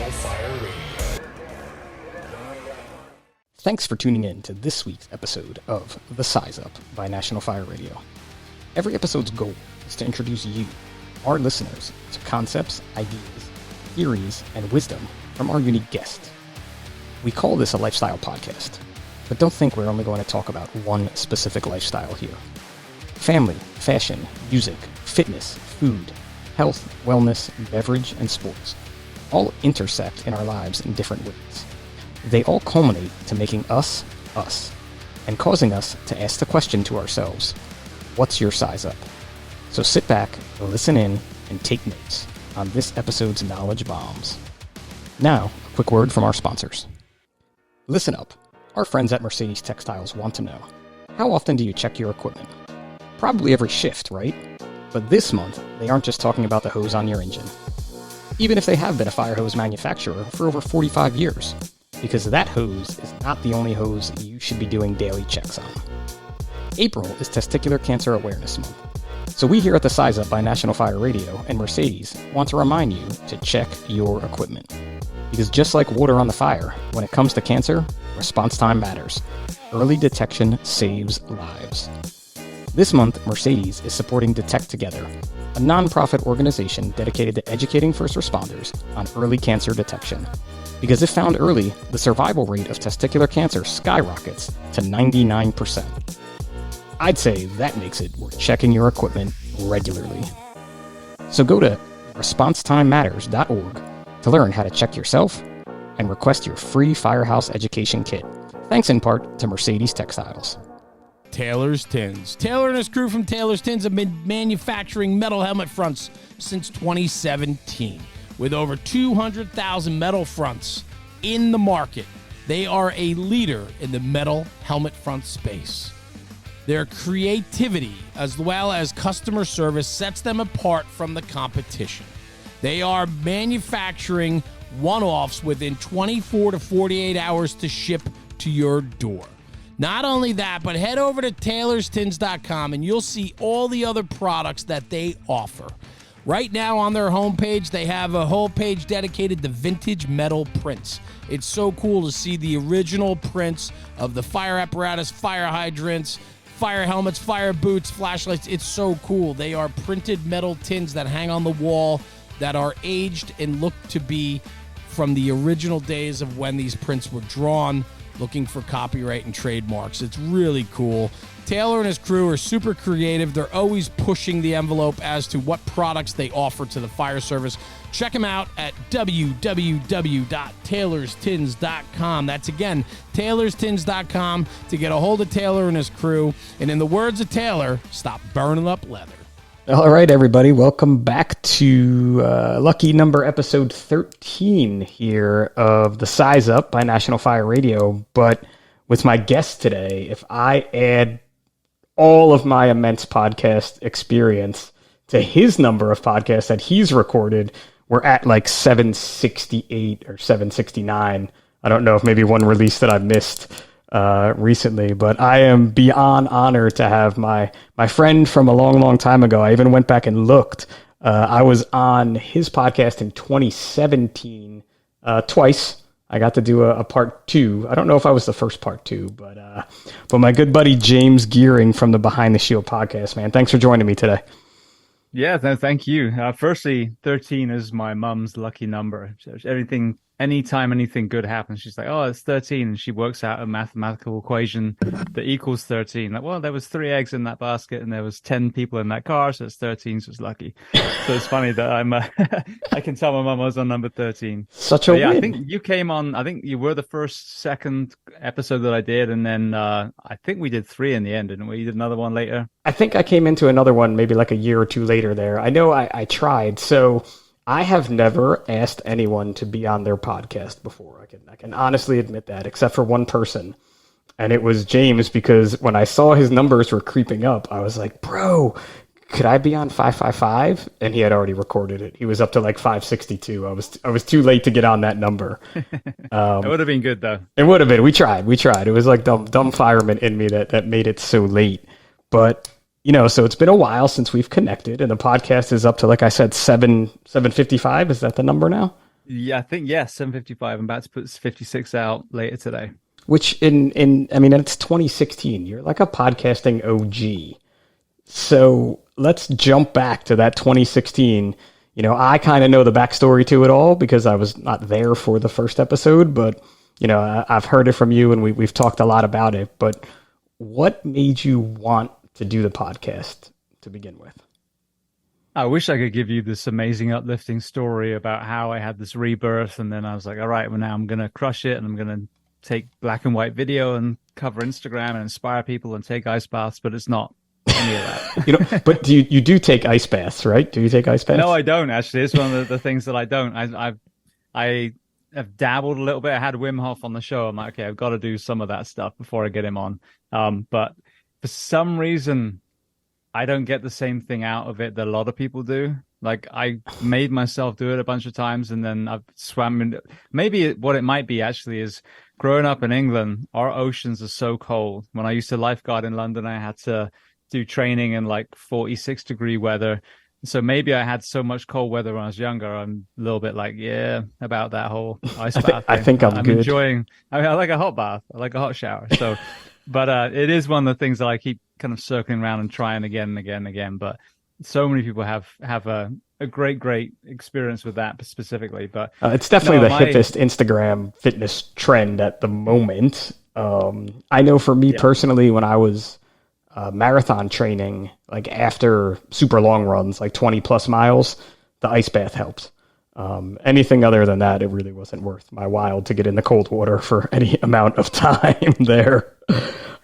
National Fire Radio. Thanks for tuning in to this week's episode of The Size Up by National Fire Radio. Every episode's goal is to introduce you, our listeners, to concepts, ideas, theories, and wisdom from our unique guests. We call this a lifestyle podcast, but don't think we're only going to talk about one specific lifestyle here. Family, fashion, music, fitness, food, health, wellness, beverage, and sports all intersect in our lives in different ways. They all culminate to making us, us, and causing us to ask the question to ourselves, what's your size up? So sit back, listen in, and take notes on this episode's knowledge bombs. Now, a quick word from our sponsors. Listen up. Our friends at Mercedes Textiles want to know, how often do you check your equipment? Probably every shift, right? But this month, they aren't just talking about the hose on your engine. Even if they have been a fire hose manufacturer for over 45 years, because that hose is not the only hose you should be doing daily checks on. April is Testicular Cancer Awareness Month, so we here at the Size Up by National Fire Radio and Mercedes want to remind you to check your equipment. Because just like water on the fire, when it comes to cancer, response time matters. Early detection saves lives. This month, Mercedes is supporting Detect Together, a nonprofit organization dedicated to educating first responders on early cancer detection. Because if found early, the survival rate of testicular cancer skyrockets to 99%. I'd say that makes it worth checking your equipment regularly. So go to responsetimematters.org to learn how to check yourself and request your free Firehouse Education Kit. Thanks in part to Mercedes Textiles. Taylor's Tins. Taylor and his crew from Taylor's Tins have been manufacturing metal helmet fronts since 2017. With over 200,000 metal fronts in the market, they are a leader in the metal helmet front space. Their creativity as well as customer service sets them apart from the competition. They are manufacturing one-offs within 24 to 48 hours to ship to your door. Not only that, but head over to taylorstins.com and you'll see all the other products that they offer. Right now on their homepage, they have a whole page dedicated to vintage metal prints. It's so cool to see the original prints of the fire apparatus, fire hydrants, fire helmets, fire boots, flashlights. It's so cool. They are printed metal tins that hang on the wall that are aged and look to be from the original days of when these prints were drawn, looking for copyright and trademarks. It's really cool. Taylor and his crew are super creative. They're always pushing the envelope as to what products they offer to the fire service. Check them out at www.taylorstins.com. That's again, taylorstins.com to get a hold of Taylor and his crew. And in the words of Taylor, stop burning up leather. All right, everybody. Welcome back to lucky number episode 13 here of The Size Up by National Fire Radio. But with my guest today, if I add all of my immense podcast experience to his number of podcasts that he's recorded, we're at like 768 or 769. I don't know if maybe one release that I missed recently, but I am beyond honored to have my friend from a long, long time ago. I even went back and looked. I was on his podcast in 2017 twice. I got to do a part 2. I don't know if I was the first part 2, but my good buddy James Geering from the Behind the Shield podcast, man. Thanks for joining me today. Yeah, no, thank you. Firstly, 13 is my mum's lucky number. So anytime anything good happens, she's like, oh, it's 13. And she works out a mathematical equation that equals 13. Like, well, there was 3 eggs in that basket and there was 10 people in that car, so it's 13, so it's lucky. So it's funny that I can tell my mum I was on number 13. Such a win. I think you came on, I think you were the second episode that I did. And then I think we did 3 in the end, didn't we? You did another one later? I think I came into another one maybe like a year or 2 later there. I know I tried. So I have never asked anyone to be on their podcast before. I can honestly admit that, except for one person. And it was James, because when I saw his numbers were creeping up, I was like, bro, could I be on 555? And he had already recorded it. He was up to like 562. I was too late to get on that number. It would have been good though. It would have been. We tried. It was like dumb fireman in me that made it so late. But so it's been a while since we've connected, and the podcast is up to, like I said, 755. Is that the number now? Yeah, I think, yeah, 7:55. I'm about to put 56 out later today. Which I mean, it's 2016. You're like a podcasting OG. So let's jump back to that 2016. You know, I kind of know the backstory to it all because I was not there for the first episode, but you know, I've heard it from you and we've talked a lot about it. But what made you want to do the podcast to begin with? I wish I could give you this amazing uplifting story about how I had this rebirth, and then I was like, all right, well, now I'm gonna crush it and I'm gonna take black and white video and cover Instagram and inspire people and take ice baths, but it's not any of that. You know, but you do take ice baths, right? Do you take ice baths? No, I don't actually. It's one of the things that I don't. I have dabbled a little bit. I had Wim Hof on the show. I'm like, okay, I've got to do some of that stuff before I get him on. But for some reason, I don't get the same thing out of it that a lot of people do. Like I made myself do it a bunch of times, and then I've swam in. Maybe what it might be actually is growing up in England, our oceans are so cold. When I used to lifeguard in London, I had to do training in like 46-degree weather. So maybe I had so much cold weather when I was younger. I'm a little bit like, yeah, about that whole ice bath. I think I'm good. Enjoying. I mean, I like a hot bath. I like a hot shower. So, but it is one of the things that I keep kind of circling around and trying again and again and again. But so many people have a great experience with that specifically. But it's definitely the hippest Instagram fitness trend at the moment. I know for me personally, when I was marathon training, like after super long runs, like 20 plus miles, the ice bath helped. Anything other than that, it really wasn't worth my while to get in the cold water for any amount of time there.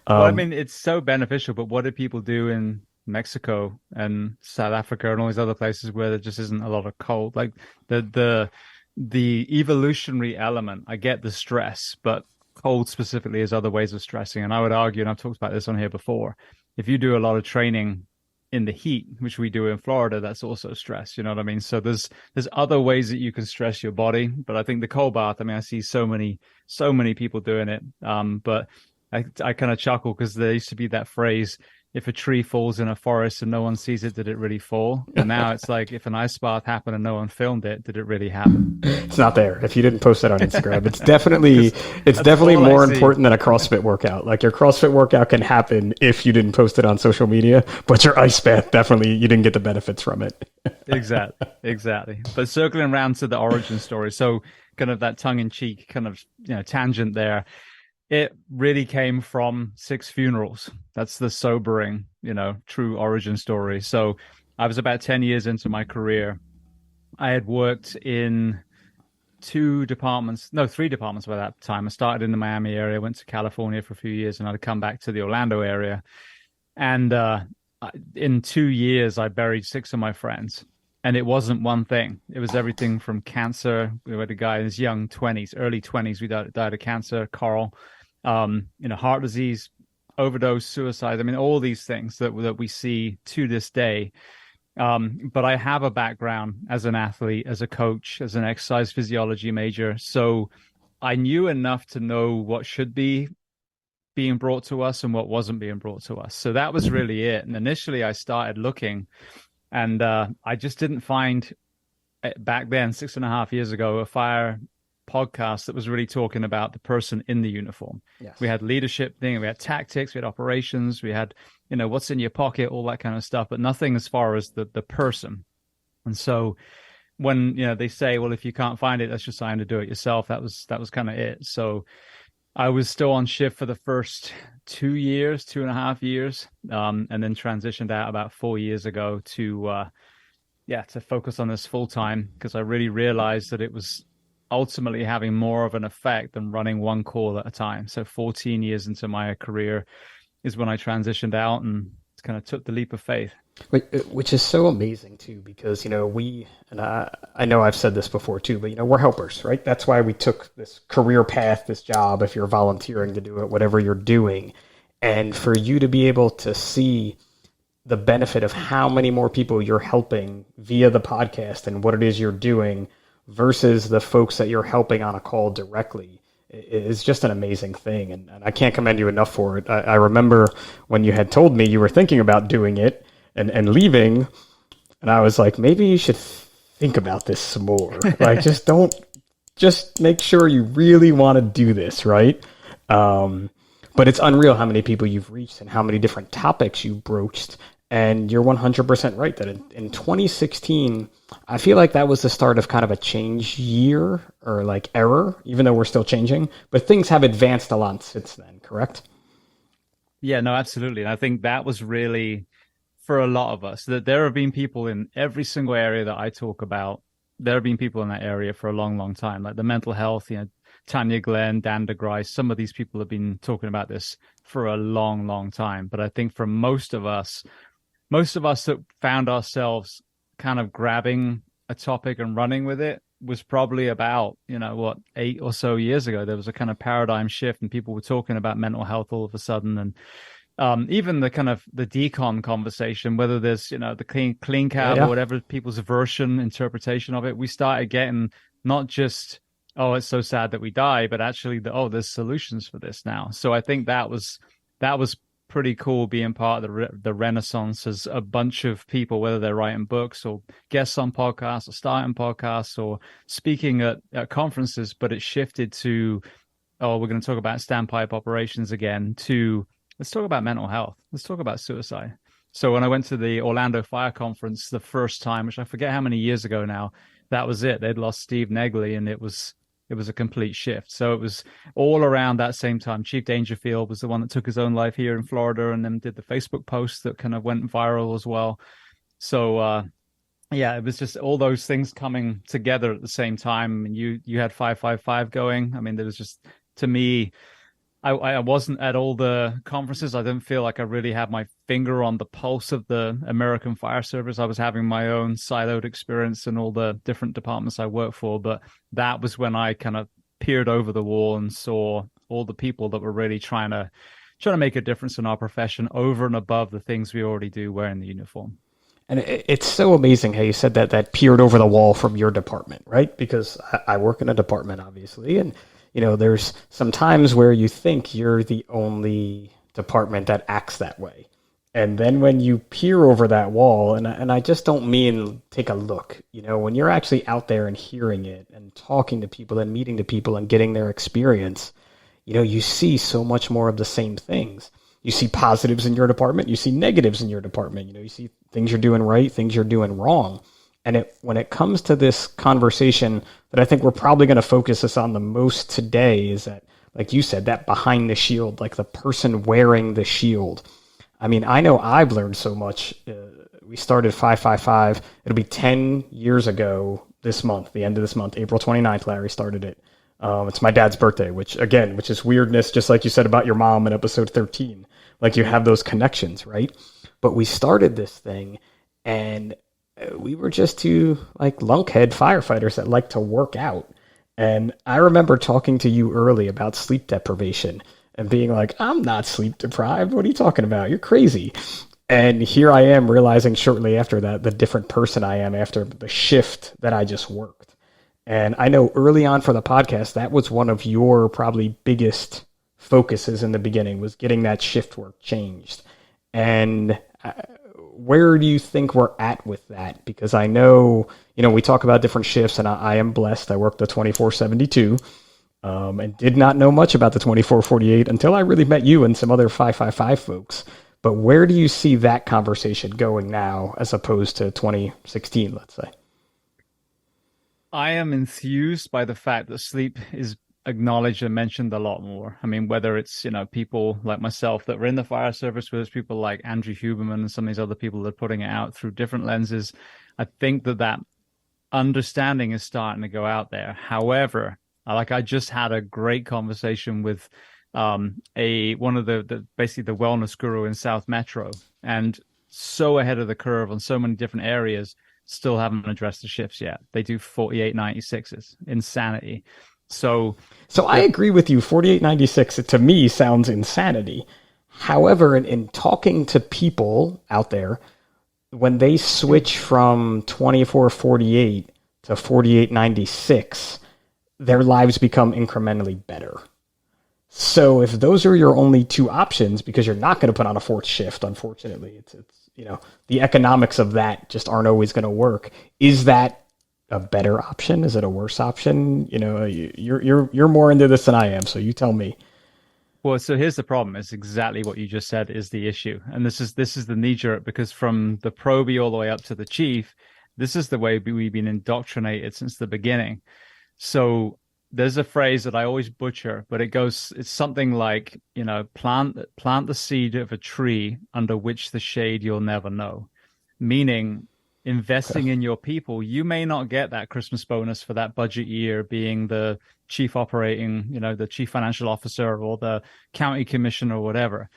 Well, I mean, it's so beneficial, but what do people do in Mexico and South Africa and all these other places where there just isn't a lot of cold? Like the evolutionary element, I get the stress, but cold specifically is other ways of stressing. And I would argue, and I've talked about this on here before, if you do a lot of training in the heat, which we do in Florida, that's also stress. You know what I mean? So there's other ways that you can stress your body. But I think the cold bath, I mean, I see so many people doing it. But I kind of chuckle because there used to be that phrase, if a tree falls in a forest and no one sees it, did it really fall? And now it's like, if an ice bath happened and no one filmed it, did it really happen? It's not there. If you didn't post it on Instagram, it's definitely more important than a CrossFit workout. Like your CrossFit workout can happen if you didn't post it on social media, but your ice bath, definitely you didn't get the benefits from it. Exactly. But circling around to the origin story, so kind of that tongue-in-cheek kind of tangent there. It really came from 6 funerals. That's the sobering, true origin story. So I was about 10 years into my career. I had worked in 3 departments by that time. I started in the Miami area, went to California for a few years, and I'd come back to the Orlando area. And in 2 years, I buried 6 of my friends. And it wasn't one thing. It was everything from cancer. We had a guy in his early 20s, who died of cancer, Carl. Heart disease, overdose, suicide. I mean, all these things that we see to this day. But I have a background as an athlete, as a coach, as an exercise physiology major. So I knew enough to know what should be being brought to us and what wasn't being brought to us. So that was really it. And initially I started looking, and I just didn't find back then, 6.5 years ago, a fire podcast that was really talking about the person in the uniform. Yes. We had leadership thing, we had tactics, we had operations, we had, what's in your pocket, all that kind of stuff, but nothing as far as the person. And so when, they say, well, if you can't find it, that's your sign to do it yourself. That was kind of it. So I was still on shift for the first 2.5 years, and then transitioned out about 4 years ago to focus on this full time, because I really realized that it was ultimately having more of an effect than running one call at a time. So 14 years into my career is when I transitioned out and kind of took the leap of faith. Which is so amazing too, because, I know I've said this before too, but, we're helpers, right? That's why we took this career path, this job, if you're volunteering to do it, whatever you're doing. And for you to be able to see the benefit of how many more people you're helping via the podcast and what it is you're doing versus the folks that you're helping on a call directly is just an amazing thing. And I can't commend you enough for it. I remember when you had told me you were thinking about doing it and leaving, and I was like, maybe you should think about this some more. Like, just don't just make sure you really want to do this, right? But it's unreal how many people you've reached and how many different topics you broached. And you're 100% right that in 2016, I feel like that was the start of kind of a change year or like era, even though we're still changing. But things have advanced a lot since then, correct? Yeah, no, absolutely. And I think that was really for a lot of us that there have been people in every single area that I talk about. There have been people in that area for a long, long time, like the mental health, Tanya Glenn, Dan DeGrice. Some of these people have been talking about this for a long, long time. But I think for most of us that found ourselves kind of grabbing a topic and running with it was probably about, 8 or so years ago. There was a kind of paradigm shift and people were talking about mental health all of a sudden. And even the kind of the decon conversation, whether there's, the clean cab or whatever people's interpretation of it, we started getting not just, oh, it's so sad that we die, but actually there's solutions for this now. So I think that was pretty cool being part of the renaissance as a bunch of people, whether they're writing books or guests on podcasts or starting podcasts or speaking at conferences, but it shifted to, we're going to talk about standpipe operations again, to let's talk about mental health. Let's talk about suicide. So when I went to the Orlando Fire Conference the first time, which I forget how many years ago now, that was it. They'd lost Steve Negley and it was a complete shift. So it was all around that same time. Chief Dangerfield was the one that took his own life here in Florida and then did the Facebook post that kind of went viral as well. So, it was just all those things coming together at the same time. And you had 555 going. I mean, there was just, to me, I wasn't at all the conferences. I didn't feel like I really had my finger on the pulse of the American Fire Service. I was having my own siloed experience in all the different departments I work for. But that was when I kind of peered over the wall and saw all the people that were really trying to make a difference in our profession over and above the things we already do wearing the uniform. And it's so amazing how you said that peered over the wall from your department, right? Because I work in a department, obviously, and there's some times where you think you're the only department that acts that way. And then when you peer over that wall, and I just don't mean take a look, when you're actually out there and hearing it and talking to people and meeting the people and getting their experience, you see so much more of the same things. You see positives in your department, you see negatives in your department, you see things you're doing right, things you're doing wrong. And when it comes to this conversation that I think we're probably going to focus us on the most today is that, like you said, that behind the shield, like the person wearing the shield. I mean, I know I've learned so much. We started 555. It'll be 10 years ago this month, the end of this month, April 29th, Larry started it. It's my dad's birthday, which is weirdness, just like you said about your mom in episode 13. Like you have those connections, right? But we started this thing and we were just two like lunkhead firefighters that like to work out. And I remember talking to you early about sleep deprivation and being like, I'm not sleep deprived. What are you talking about? You're crazy. And here I am realizing shortly after that, the different person I am after the shift that I just worked. And I know early on for the podcast, that was one of your probably biggest focuses in the beginning was getting that shift work changed. And where do you think we're at with that? Because I know, we talk about different shifts and I am blessed. I work the 24/72 and did not know much about the 24/48 until I really met you and some other 555 folks. But where do you see that conversation going now as opposed to 2016, let's say? I am enthused by the fact that sleep is acknowledged and mentioned a lot more. I mean, whether it's, people like myself that were in the fire service, whether it's people like Andrew Huberman and some of these other people that are putting it out through different lenses, I think that understanding is starting to go out there. However, I just had a great conversation with one of the basically the wellness guru in South Metro, and so ahead of the curve on so many different areas, still haven't addressed the shifts yet. They do 4896s. Insanity. So I agree with you. 4896 to me sounds insanity. However, in talking to people out there, when they switch from 24/48 to 4896, their lives become incrementally better. So if those are your only two options, because you're not going to put on a fourth shift, unfortunately, it's the economics of that just aren't always going to work. Is that a better option? Is it a worse option? You're more into this than I am, so you tell me. Well, so here's the problem. It's exactly what you just said is the issue. And this is the knee jerk, because from the probie all the way up to the chief, this is the way we've been indoctrinated since the beginning. So there's a phrase that I always butcher, but it's something like, plant the seed of a tree under which the shade you'll never know. Meaning, investing in your people, you may not get that Christmas bonus for that budget year being the chief operating, the chief financial officer or the county commissioner or whatever.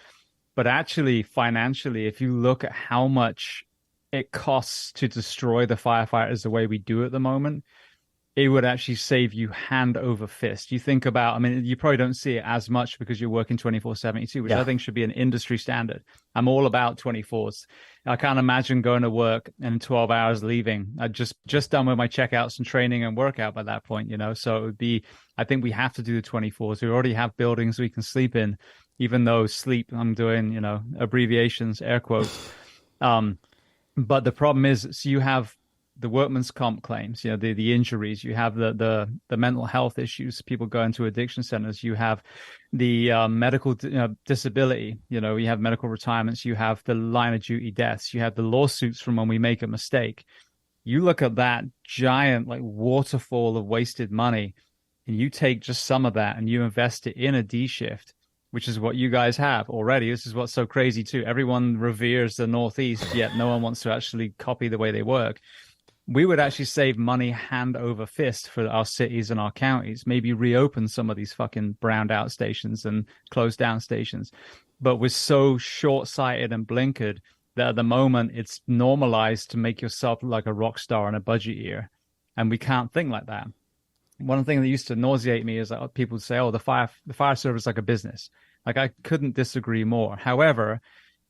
But actually, financially, if you look at how much it costs to destroy the firefighters the way we do at the moment, it would actually save you hand over fist. You think about, I mean, you probably don't see it as much because you're working 24/72, which I think should be an industry standard. I'm all about 24s. I can't imagine going to work and 12 hours leaving. I just done with my checkouts and training and workout by that point, So it would be, I think we have to do the 24s. We already have buildings we can sleep in, even though sleep, I'm doing, abbreviations, air quotes. But the problem is, so you have the workman's comp claims, the injuries, you have the mental health issues, people go into addiction centers, you have the medical disability, you have medical retirements, you have the line of duty deaths, you have the lawsuits from when we make a mistake. You look at that giant like waterfall of wasted money, and you take just some of that and you invest it in a D shift, which is what you guys have already. This is what's so crazy too. Everyone reveres the Northeast, yet no one wants to actually copy the way they work. We would actually save money hand over fist for our cities and our counties, maybe reopen some of these fucking browned out stations and closed down stations. But we're so short-sighted and blinkered that at the moment it's normalized to make yourself like a rock star in a budget year. And we can't think like that. One thing that used to nauseate me is that people would say, oh, the fire service is like a business. Like, I couldn't disagree more. However,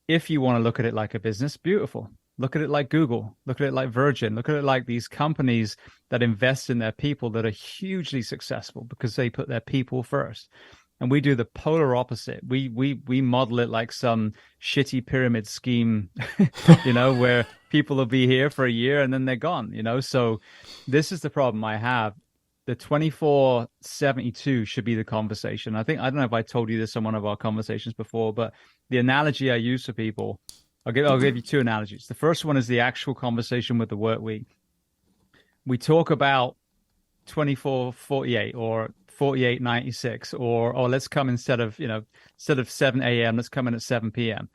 if you want to look at it like a business, beautiful. Look at it like Google. Look at it like Virgin. Look at it like these companies that invest in their people that are hugely successful because they put their people first. And we do the polar opposite. We model it like some shitty pyramid scheme, where people will be here for a year and then they're gone, So this is the problem I have. The 24/72 should be the conversation. I don't know if I told you this in one of our conversations before, but the analogy I use for people, I'll give you two analogies. The first one is the actual conversation with the work week. We talk about 24/48 or 48/96, or let's come instead of 7 a.m., let's come in at 7 p.m.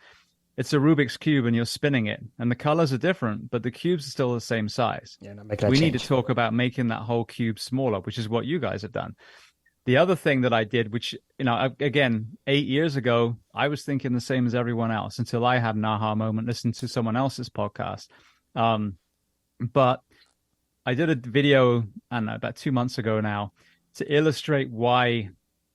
It's a Rubik's Cube and you're spinning it and the colors are different, but the cubes are still the same size. Yeah, not make that we change. Need to talk about making that whole cube smaller, which is what you guys have done. The other thing that I did, which, again, 8 years ago, I was thinking the same as everyone else until I had an aha moment, listening to someone else's podcast. But I did a video, I don't know, about 2 months ago now to illustrate why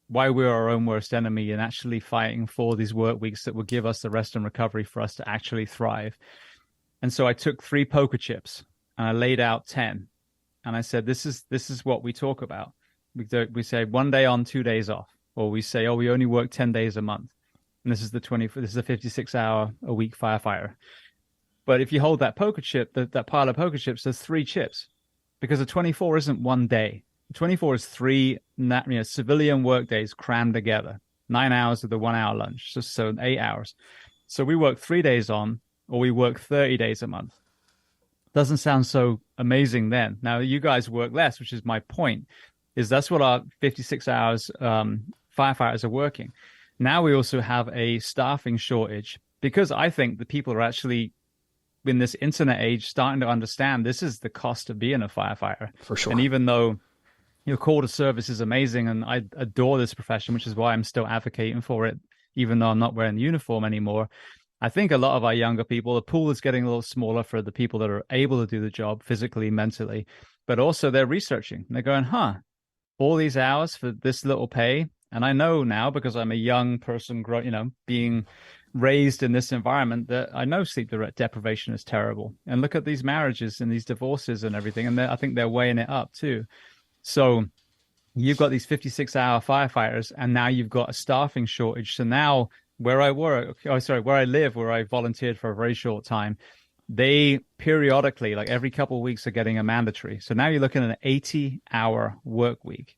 we're our own worst enemy and actually fighting for these work weeks that will give us the rest and recovery for us to actually thrive. And so I took 3 poker chips and I laid out 10. And I said, this is what we talk about. We say 1 day on, 2 days off, or we say, oh, we only work 10 days a month. And this is the 56-hour a week firefighter. But if you hold that poker chip, that pile of poker chips, there's 3 chips, because a 24 isn't 1 day. 24 is 3 civilian work days crammed together, 9 hours with a 1 hour lunch, so 8 hours. So we work 3 days on, or we work 30 days a month. Doesn't sound so amazing then. Now you guys work less, which is my point, is that's what our 56 hours firefighters are working. Now we also have a staffing shortage because I think the people are actually, in this internet age, starting to understand this is the cost of being a firefighter. For sure. And even though your call to service is amazing and I adore this profession, which is why I'm still advocating for it, even though I'm not wearing the uniform anymore, I think a lot of our younger people, the pool is getting a little smaller for the people that are able to do the job physically, mentally, but also they're researching. They're going, all these hours for this little pay. And I know now, because I'm a young person, being raised in this environment, that I know sleep deprivation is terrible. And look at these marriages and these divorces and everything. And I think they're weighing it up too. So you've got these 56-hour firefighters, and now you've got a staffing shortage. So now where I live, where I volunteered for a very short time, they periodically, like every couple of weeks, are getting a mandatory. So now you're looking at an 80-hour work week.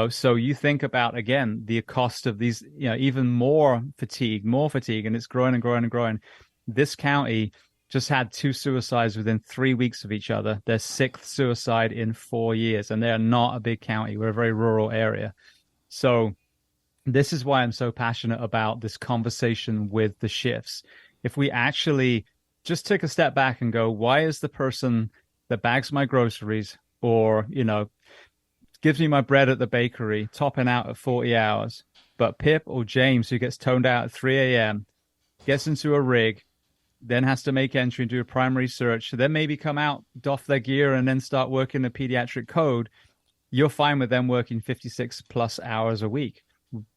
So you think about, again, the cost of these, even more fatigue, and it's growing and growing and growing. This county just had 2 suicides within 3 weeks of each other. Their 6th suicide in 4 years, and they're not a big county. We're a very rural area. So this is why I'm so passionate about this conversation with the shifts. If we actually just take a step back and go, why is the person that bags my groceries or, gives me my bread at the bakery topping out at 40 hours, but Pip or James, who gets toned out at 3 a.m., gets into a rig, then has to make entry and do a primary search, then maybe come out, doff their gear, and then start working the pediatric code, you're fine with them working 56 plus hours a week,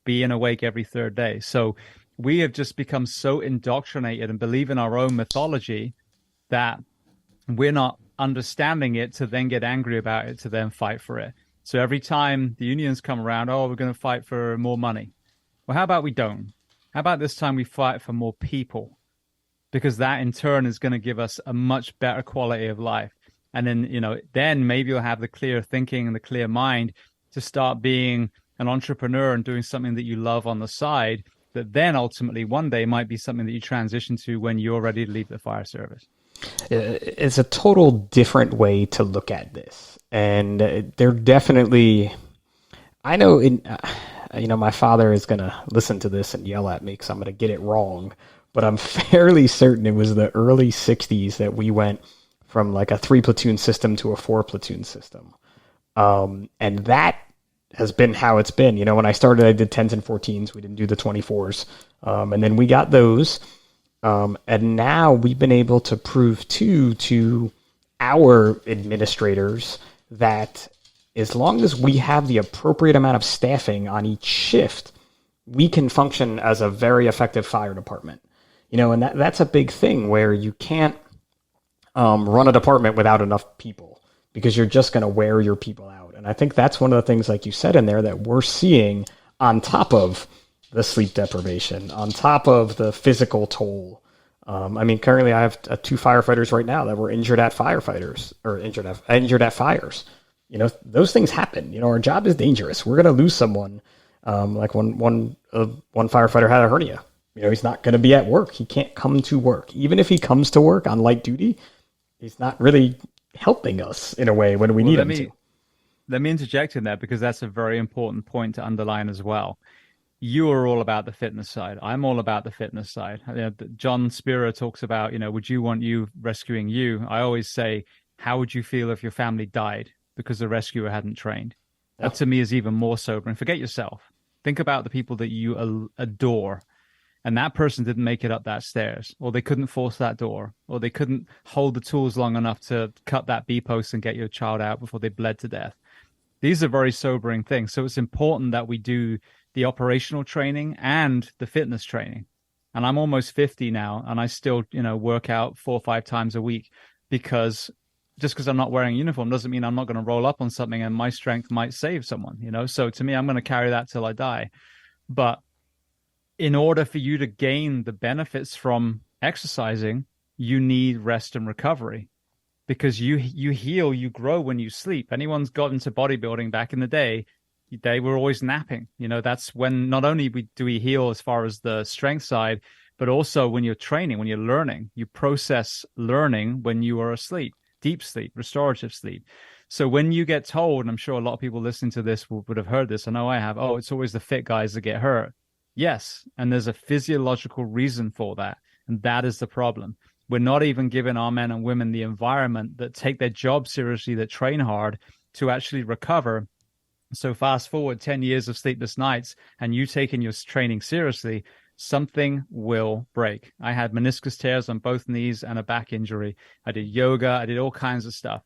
being awake every third day. So we have just become so indoctrinated and believe in our own mythology that we're not understanding it to then get angry about it, to then fight for it. So every time the unions come around, we're going to fight for more money. Well, how about we don't? How about this time we fight for more people? Because that in turn is going to give us a much better quality of life. And then, then maybe you'll have the clear thinking and the clear mind to start being an entrepreneur and doing something that you love on the side, that then ultimately one day might be something that you transition to when you're ready to leave the fire service. It's a total different way to look at this. And they're definitely, I know, my father is going to listen to this and yell at me because I'm going to get it wrong. But I'm fairly certain it was the early 60s that we went from like a 3-platoon system to a 4-platoon system. And that has been how it's been. When I started, I did 10s and 14s. We didn't do the 24s. And then we got those. And now we've been able to prove to our administrators that as long as we have the appropriate amount of staffing on each shift, we can function as a very effective fire department. And that's a big thing where you can't run a department without enough people because you're just going to wear your people out. And I think that's one of the things, like you said in there, that we're seeing on top of the sleep deprivation, on top of the physical toll. Currently I have 2 firefighters right now that were injured at fires. Those things happen. Our job is dangerous. We're going to lose someone. Like one firefighter had a hernia. He's not going to be at work. He can't come to work. Even if he comes to work on light duty, he's not really helping us in a way when we need him to. Let me interject in that because that's a very important point to underline as well. You are all about the fitness side. I'm all about the fitness side. John Spira talks about, would you want you rescuing you? I always say, how would you feel if your family died because the rescuer hadn't trained? That to me is even more sobering. Forget yourself. Think about the people that you adore. And that person didn't make it up that stairs, or they couldn't force that door, or they couldn't hold the tools long enough to cut that B-post and get your child out before they bled to death. These are very sobering things. So it's important that we do the operational training and the fitness training. And I'm almost 50 now, and I still, work out 4 or 5 times a week because just because I'm not wearing a uniform doesn't mean I'm not going to roll up on something and my strength might save someone, So to me, I'm going to carry that till I die. But in order for you to gain the benefits from exercising, you need rest and recovery because you heal, you grow when you sleep. Anyone's got into bodybuilding back in the day, they were always napping. That's when not only do we heal as far as the strength side, but also when you're training, when you're learning, you process learning when you are asleep, deep sleep, restorative sleep. So when you get told, and I'm sure a lot of people listening to this would have heard this, I know I have, it's always the fit guys that get hurt. Yes, and there's a physiological reason for that, and that is the problem. We're not even giving our men and women the environment that take their job seriously, that train hard to actually recover. So fast forward 10 years of sleepless nights, and you taking your training seriously, something will break. I had meniscus tears on both knees and a back injury. I did yoga, I did all kinds of stuff.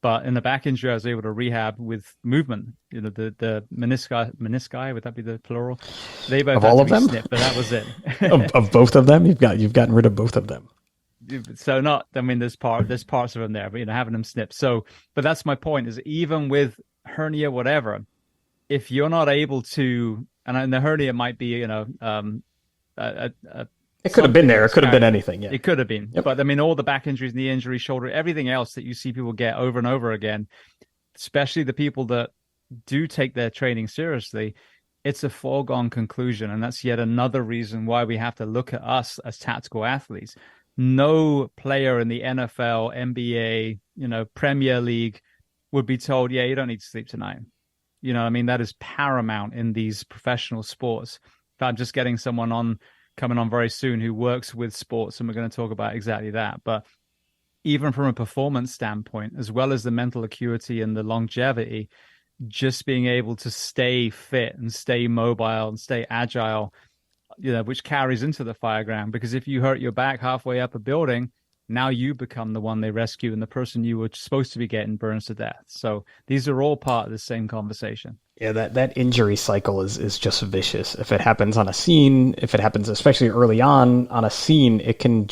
But in the back injury, I was able to rehab with movement. The menisci, would that be the plural? They both of had all to of be them, snipped, but that was it. of both of them, you've gotten rid of both of them. So there's parts of them there, but having them snipped. So, but that's my point: is even with hernia, whatever, if you're not able to, and the hernia might be, a It could have been there. It could have been anything. Yeah, it could have been. Yep. But I mean, all the back injuries, knee injury, shoulder, everything else that you see people get over and over again, especially the people that do take their training seriously, it's a foregone conclusion. And that's yet another reason why we have to look at us as tactical athletes. No player in the NFL, NBA, Premier League would be told, yeah, you don't need to sleep tonight. You know what I mean? That is paramount in these professional sports. I'm just getting someone coming on very soon who works with sports, and we're going to talk about exactly that. But even from a performance standpoint, as well as the mental acuity and the longevity, just being able to stay fit and stay mobile and stay agile, which carries into the fireground. Because if you hurt your back halfway up a building, now you become the one they rescue, and the person you were supposed to be getting burns to death. So these are all part of the same conversation. Yeah, that injury cycle is just vicious. If it happens on a scene, if it happens especially early on a scene, it's going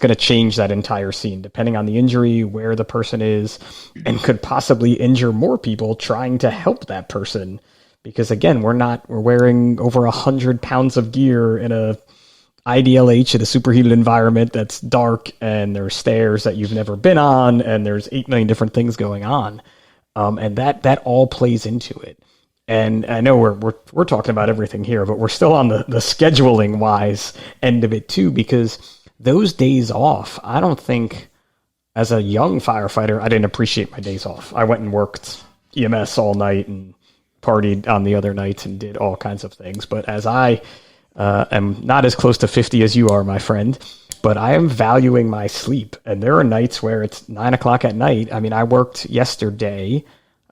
to change that entire scene depending on the injury, where the person is, and could possibly injure more people trying to help that person. Because again, we're wearing over 100 pounds of gear in a IDLH in a superheated environment that's dark, and there's stairs that you've never been on, and there's 8 million different things going on. And that all plays into it. And I know we're talking about everything here, but we're still on the scheduling wise end of it too, because those days off, I don't think as a young firefighter, I didn't appreciate my days off. I went and worked EMS all night and partied on the other nights and did all kinds of things. But as I am not as close to 50 as you are, my friend, but I am valuing my sleep. And there are nights where it's 9:00 at night. I mean, I worked yesterday.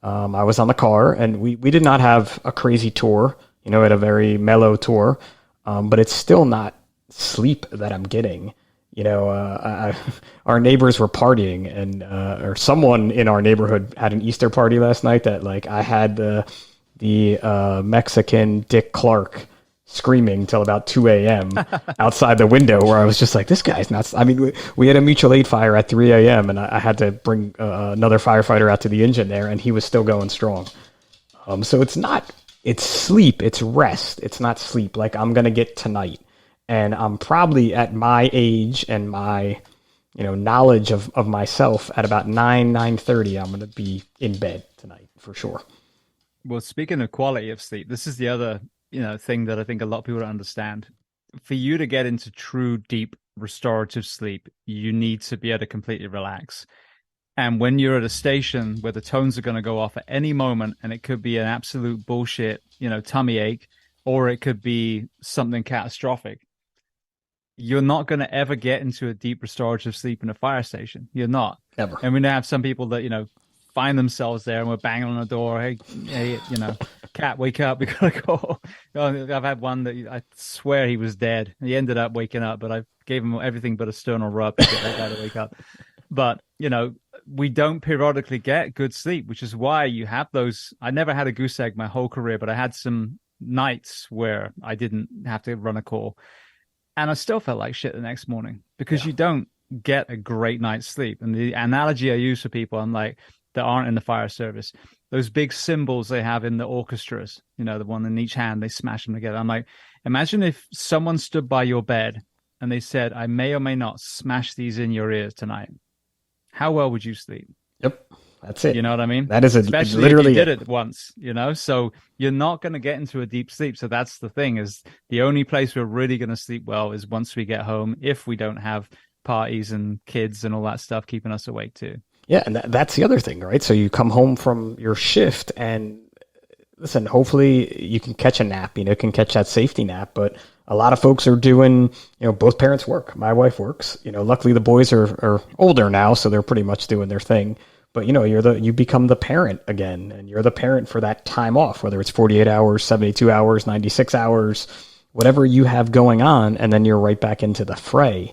I was on the car, and we did not have a crazy tour, at a very mellow tour. But it's still not sleep that I'm getting. Our neighbors were partying, and or someone in our neighborhood had an Easter party last night that, like, I had the Mexican Dick Clark screaming till about 2 a.m. outside the window, where I was just like, this guy's nuts. I mean, we had a mutual aid fire at 3 a.m. and I had to bring another firefighter out to the engine there, and he was still going strong. So it's sleep, it's rest. It's not sleep like I'm going to get tonight. And I'm probably at my age and my, knowledge of myself at about 9:30, I'm going to be in bed tonight for sure. Well, speaking of quality of sleep, this is the other thing that I think a lot of people don't understand. For you to get into true, deep, restorative sleep, you need to be able to completely relax. And when you're at a station where the tones are going to go off at any moment, and it could be an absolute bullshit, tummy ache, or it could be something catastrophic, you're not going to ever get into a deep restorative sleep in a fire station. You're not. Ever. And we now have some people that, find themselves there, and we're banging on the door. Hey, Cat, wake up. We got to go. I've had one that I swear he was dead. He ended up waking up, but I gave him everything but a sternal rub to get that guy to wake up. But, we don't periodically get good sleep, which is why you have those. I never had a goose egg my whole career, but I had some nights where I didn't have to run a call. And I still felt like shit the next morning because you don't get a great night's sleep. And the analogy I use for people, I'm like, that aren't in the fire service, those big cymbals they have in the orchestras, the one in each hand, they smash them together. I'm like, imagine if someone stood by your bed and they said, I may or may not smash these in your ears tonight. How well would you sleep? Yep. That's it. You know what I mean? That is especially literally if you did it once, so you're not going to get into a deep sleep. So that's the thing, is the only place we're really going to sleep well is once we get home, if we don't have parties and kids and all that stuff keeping us awake too. Yeah, and that's the other thing, right? So you come home from your shift, and listen, hopefully you can catch a nap, can catch that safety nap. But a lot of folks are doing, both parents work. My wife works. Luckily the boys are older now, so they're pretty much doing their thing. But you become the parent again, and you're the parent for that time off, whether it's 48 hours, 72 hours, 96 hours, whatever you have going on, and then you're right back into the fray.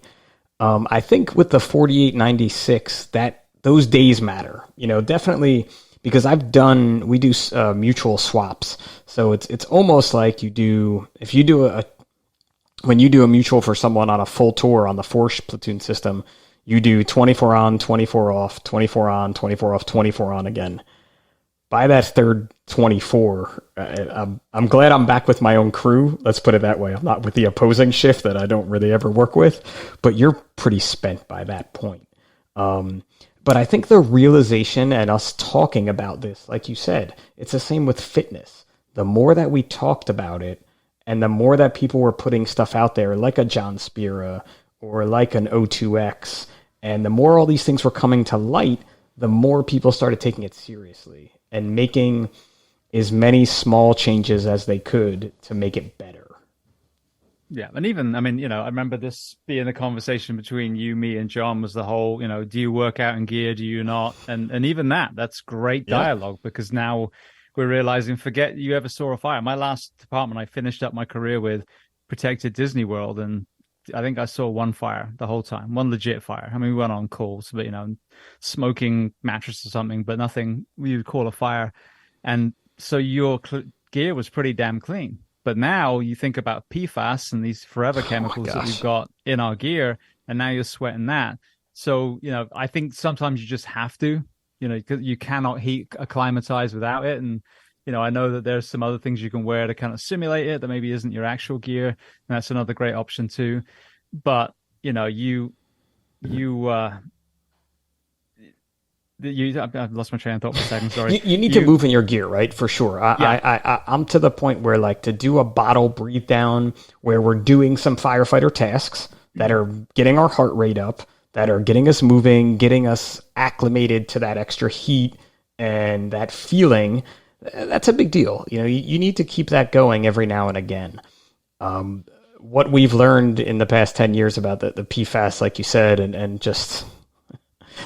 I think with the 48-96, those days matter, definitely, because we do mutual swaps. So it's almost like when you do a mutual for someone on a full tour on the 4 platoon system, you do 24 on, 24 off, 24 on, 24 off, 24 on again. by that third 24, I'm glad I'm back with my own crew. Let's put it that way. I'm not with the opposing shift that I don't really ever work with, but you're pretty spent by that point. But I think the realization and us talking about this, like you said, it's the same with fitness. The more that we talked about it and the more that people were putting stuff out there, like a John Spira or like an O2X, and the more all these things were coming to light, the more people started taking it seriously and making as many small changes as they could to make it better. Yeah, and even, I mean, I remember this being a conversation between you, me, and John was the whole, do you work out in gear, do you not? And even that's great dialogue, because now we're realizing, forget you ever saw a fire. My last department I finished up my career with protected Disney World, and I think I saw one fire the whole time, one legit fire. I mean, we went on calls, but, smoking mattress or something, but nothing we would call a fire. And so your gear was pretty damn clean. But now you think about PFAS and these forever chemicals that we've got in our gear, and now you're sweating that. So, I think sometimes you just have to, you cannot heat acclimatize without it. And, I know that there's some other things you can wear to kind of simulate it that maybe isn't your actual gear. And that's another great option too. But, I've lost my train of thought for a second. Sorry. You need to move in your gear, right? For sure. I'm to the point where, like, to do a bottle breathe down, where we're doing some firefighter tasks that are getting our heart rate up, that are getting us moving, getting us acclimated to that extra heat and that feeling. That's a big deal. You need to keep that going every now and again. What we've learned in the past 10 years about the PFAS, like you said, and just...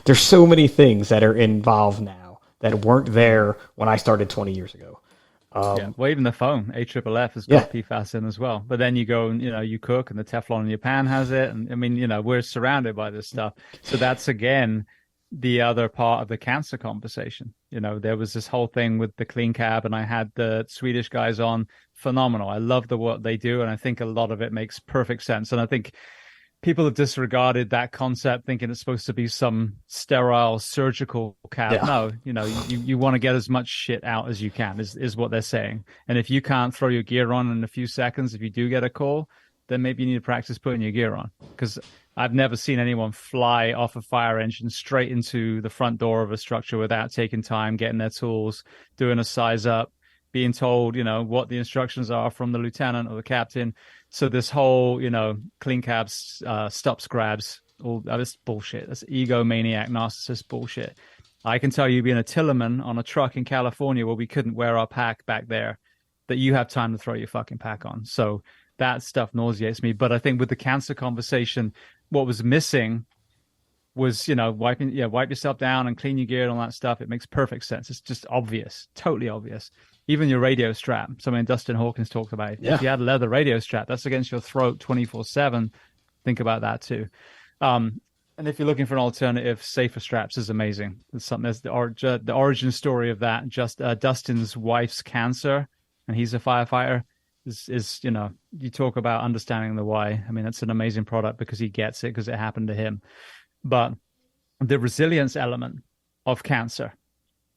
There's so many things that are involved now that weren't there when I started 20 years ago. Well, even the phone, AFFF has got PFAS in as well. But then you go and, you cook and the Teflon in your pan has it. And I mean, we're surrounded by this stuff. So that's, again, the other part of the cancer conversation. There was this whole thing with the clean cab, and I had the Swedish guys on. Phenomenal. I love what they do. And I think a lot of it makes perfect sense. And I think people have disregarded that concept, thinking it's supposed to be some sterile surgical cab. Yeah. No, you want to get as much shit out as you can, is what they're saying. And if you can't throw your gear on in a few seconds, if you do get a call, then maybe you need to practice putting your gear on. Because I've never seen anyone fly off a fire engine straight into the front door of a structure without taking time, getting their tools, doing a size up, being told, what the instructions are from the lieutenant or the captain. So this whole, clean cabs, stops, grabs, all that's bullshit. That's egomaniac, narcissist bullshit. I can tell you, being a Tillerman on a truck in California where we couldn't wear our pack back there, that you have time to throw your fucking pack on. So that stuff nauseates me. But I think with the cancer conversation, what was missing was, wipe yourself down and clean your gear and all that stuff. It makes perfect sense. It's just obvious, totally obvious. Even your radio strap. Something Dustin Hawkins talked about. If you had a leather radio strap, that's against your throat 24/7. Think about that too. And if you're looking for an alternative, safer straps is amazing. It's something that's the origin story of that. Just Dustin's wife's cancer, and he's a firefighter. Is you talk about understanding the why. I mean, that's an amazing product because he gets it, because it happened to him. But the resilience element of cancer.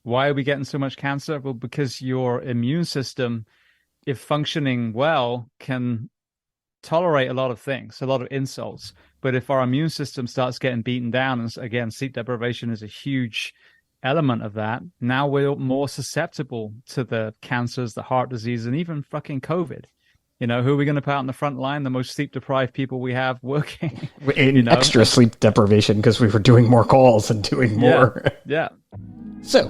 Why are we getting so much cancer? Well, because your immune system, if functioning well, can tolerate a lot of things, a lot of insults. But if our immune system starts getting beaten down, and again, sleep deprivation is a huge element of that, now we're more susceptible to the cancers, the heart disease, and even fucking COVID. Who are we going to put out on the front line? The most sleep deprived people we have working. In extra sleep deprivation because we were doing more calls and doing more. Yeah. So,